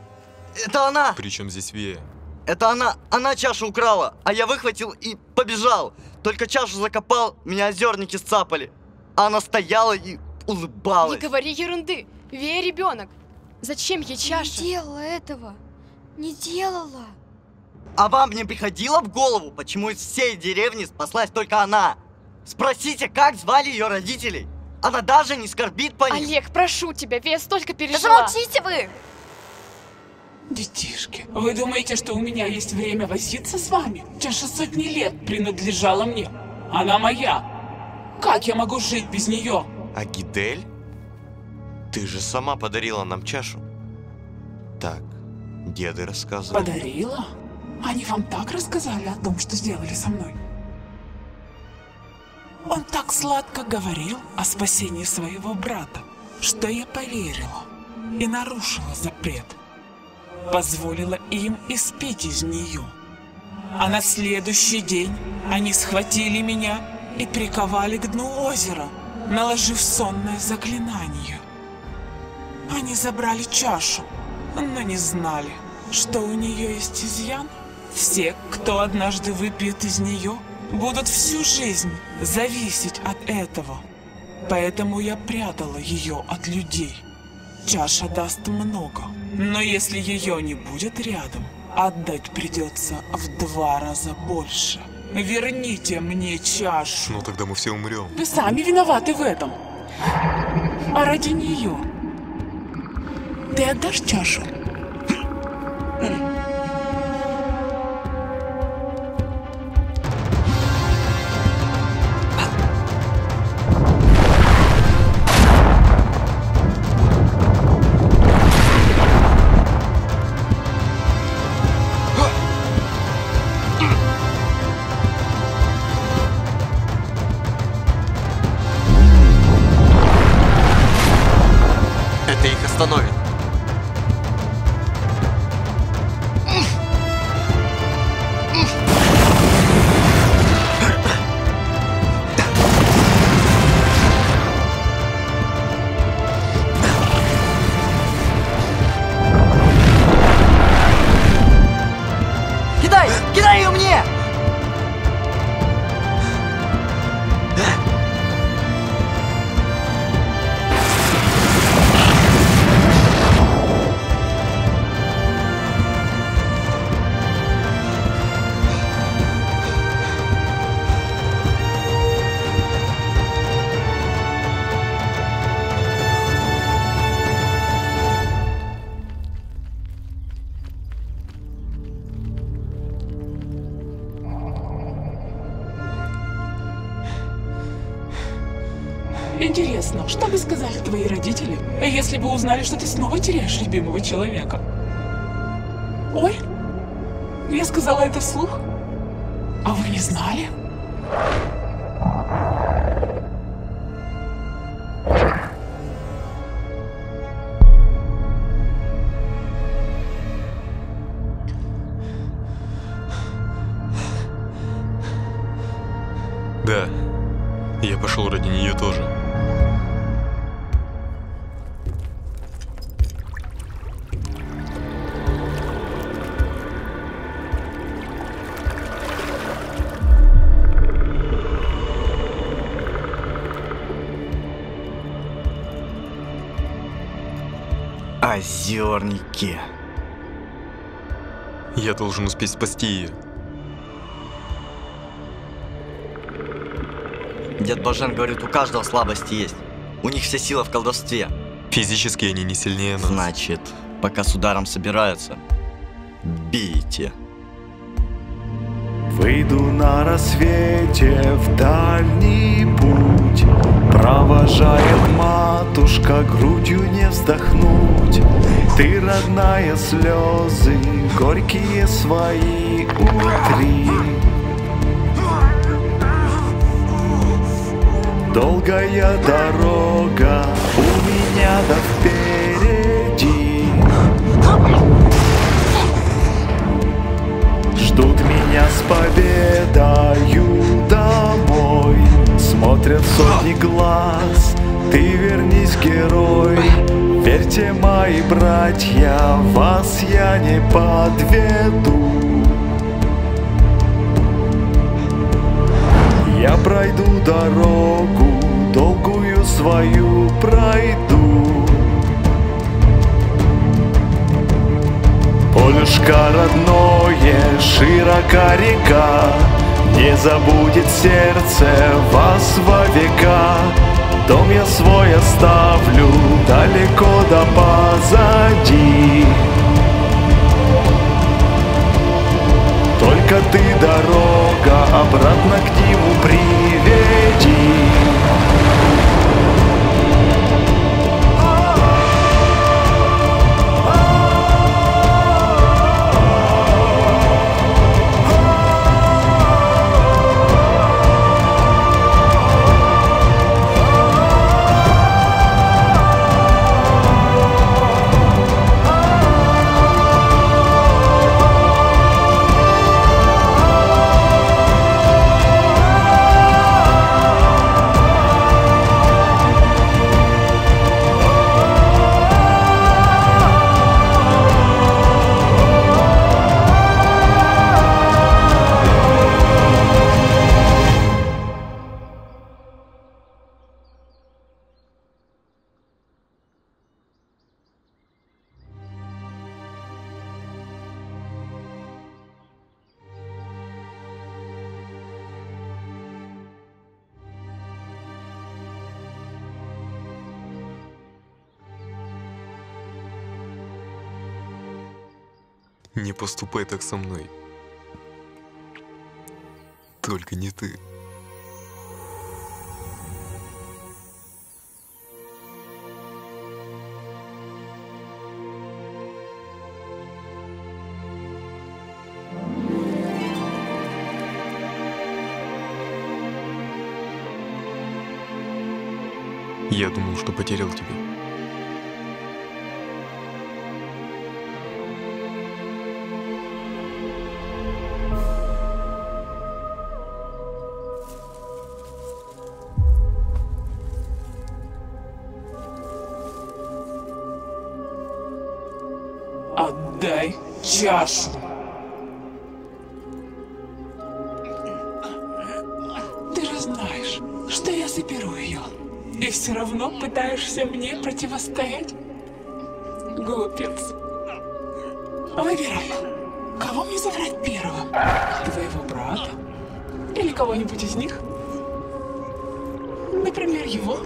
Это она! Причем здесь Вея? Это она чашу украла, а я выхватил и побежал. Только чашу закопал, меня озерники сцапали. А она стояла и улыбалась. Не говори ерунды. Вея ребенок. Зачем ей чаша? Не делала этого. Не делала. А вам не приходило в голову, почему из всей деревни спаслась только она? Спросите, как звали ее родителей? Она даже не скорбит по ним. Олег, прошу тебя, Вея столько пережила. Да замолчите вы! Детишки, вы думаете, что у меня есть время возиться с вами? Чаша сотни лет принадлежала мне. Она моя. Как я могу жить без нее? А Гидель? Ты же сама подарила нам чашу. Так, деды рассказывали. Подарила? Они вам так рассказали о том, что сделали со мной? Он так сладко говорил о спасении своего брата, что я поверила и нарушила запрет. Позволила им испить из нее. А на следующий день они схватили меня и приковали к дну озера, наложив сонное заклинание. Они забрали чашу, но не знали, что у нее есть изъян. Все, кто однажды выпьет из нее, будут всю жизнь зависеть от этого. Поэтому я прятала ее от людей. чаша даст много. Но если ее не будет рядом, отдать придется в 2 раза больше. Верните мне чашу. Ну тогда мы все умрем. Вы сами виноваты в этом. А ради нее ты отдашь чашу? Это их остановит. Кидай! Кидай ее мне! Интересно, что бы сказали твои родители, если бы узнали, что ты снова теряешь любимого человека? Ой, я сказала это вслух? А вы не знали? Да, я пошел ради нее тоже. Озерники. Я должен успеть спасти ее. Дед Бажен говорит, у каждого слабости есть. У них вся сила в колдовстве. Физически они не сильнее нас. Значит, пока с ударом собираются, бейте. Выйду на рассвете в дальний путь, провожает матушка, грудью не вздохнуть. Ты, родная, слезы горькие свои утри. Долгая дорога у меня да впереди. Ждут меня с победою домой. Смотрят сотни глаз, ты вернись, герой. Верьте, мои братья, вас я не подведу. Я пройду дорогу, долгую свою пройду. Полюшка родное, широка река, не забудет сердце вас во века. Дом я свой оставлю далеко да позади. Только ты, дорога, обратно к нему приведи. Не поступай так со мной. Только не ты. Я думал, что потерял тебя. Отдай чашу. Ты же знаешь, что я заберу ее. И все равно пытаешься мне противостоять? Глупец. Выбирай, кого мне забрать первым? Твоего брата? Или кого-нибудь из них? Например, его?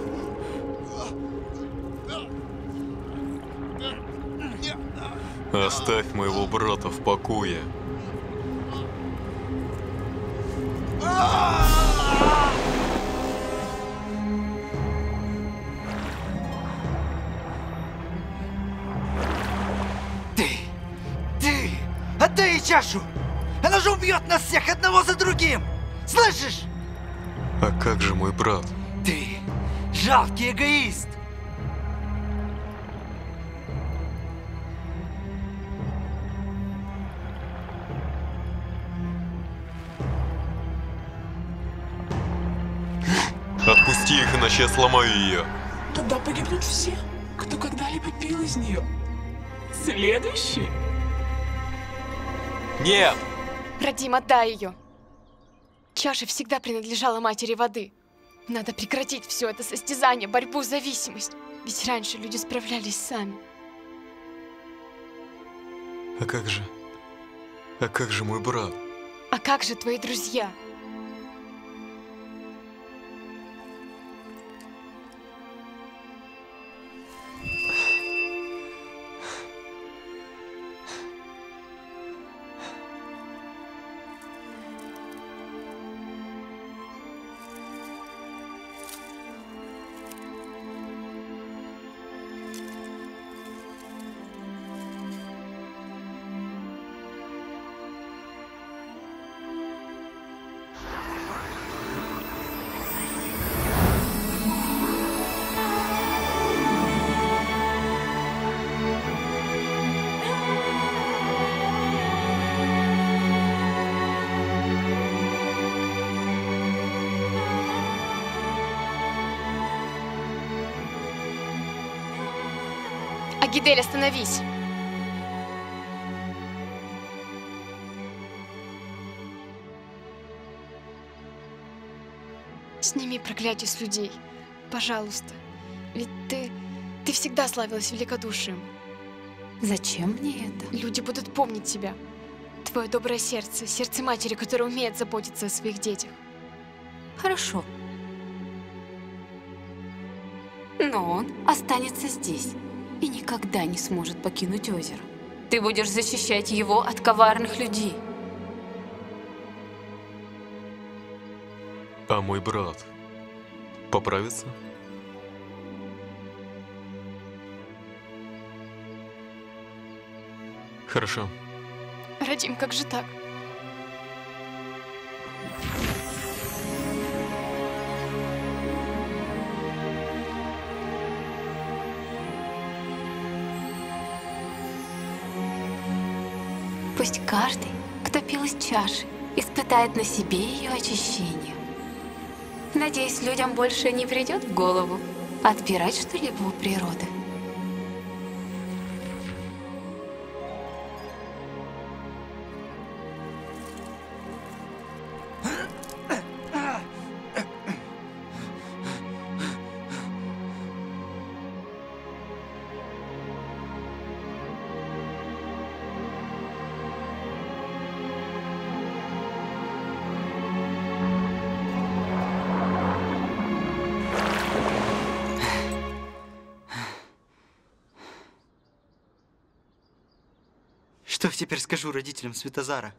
Оставь моего брата в покое. Ты! Отдай ей чашу! Она же убьет нас всех одного за другим! Слышишь? А как же мой брат? Ты жалкий эгоист! Отпусти их, иначе я сломаю ее. Тогда погибнут все, кто когда-либо пил из нее. Следующий. Нет! Радим, отдай ее. Чаша всегда принадлежала матери воды. Надо прекратить все это состязание, борьбу, зависимость. Ведь раньше люди справлялись сами. А как же? А как же мой брат? А как же твои друзья? Агидель, остановись! Сними проклятие с людей, пожалуйста. Ведь ты всегда славилась великодушием. Зачем мне это? Люди будут помнить тебя. Твое доброе сердце, сердце матери, которая умеет заботиться о своих детях. Хорошо. Но он останется здесь и никогда не сможет покинуть озеро. Ты будешь защищать его от коварных людей. А мой брат поправится? Хорошо. Радим, как же так? Пусть каждый, кто пил из чаши, испытает на себе ее очищение. Надеюсь, людям больше не придет в голову отбирать что-либо у природы. Что я теперь скажу родителям Светозара?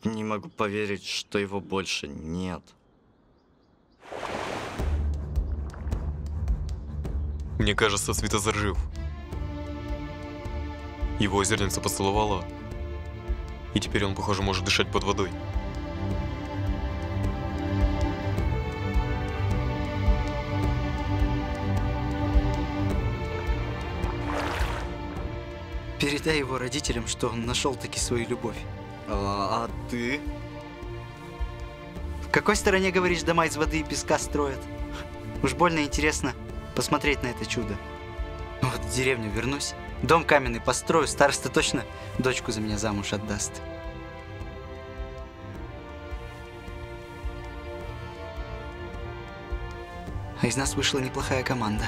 Не могу поверить, что его больше нет. Мне кажется, Светозар жив. Его озерница поцеловала, и теперь он, похоже, может дышать под водой. Передай его родителям, что он нашел таки свою любовь. А ты? В какой стороне, говоришь, дома из воды и песка строят? Уж больно интересно посмотреть на это чудо. Вот в деревню вернусь, дом каменный построю, староста точно дочку за меня замуж отдаст. А из нас вышла неплохая команда.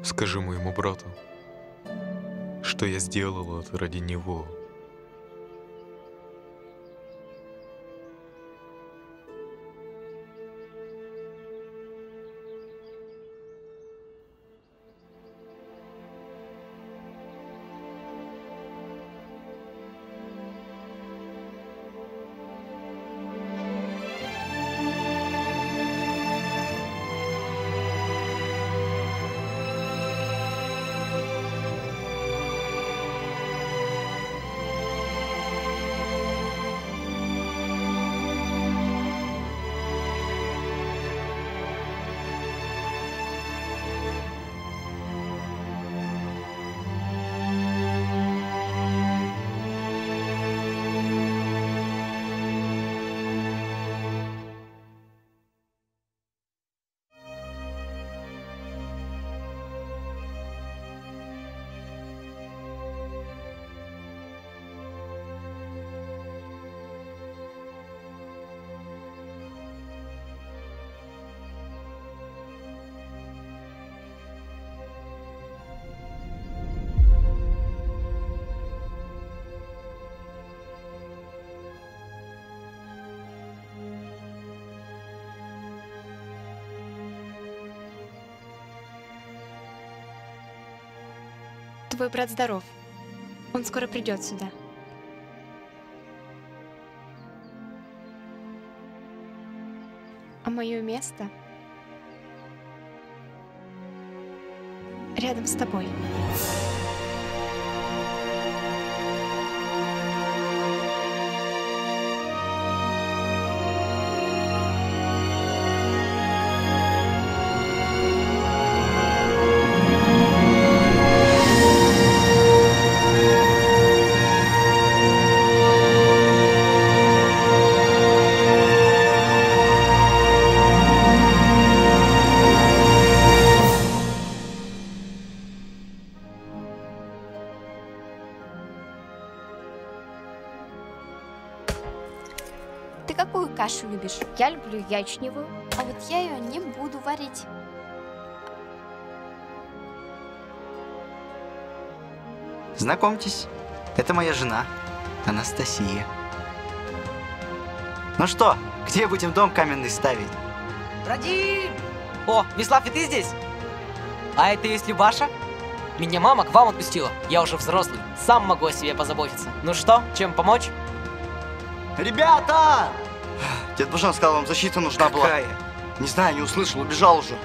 Скажи моему брату, что я сделала это ради него. Твой брат здоров. Он скоро придет сюда. А мое место рядом с тобой. Ты какую кашу любишь? Я люблю ячневую. А вот я ее не буду варить. Знакомьтесь, это моя жена, Анастасия. Ну что, где будем дом каменный ставить? Радим! О, Веслав, и ты здесь? А это есть Любаша? Меня мама к вам отпустила. Я уже взрослый, сам могу о себе позаботиться. Ну что, чем помочь? Ребята! Дед Бажен сказал, вам защита нужна была. Какая? Не знаю, не услышал, убежал уже.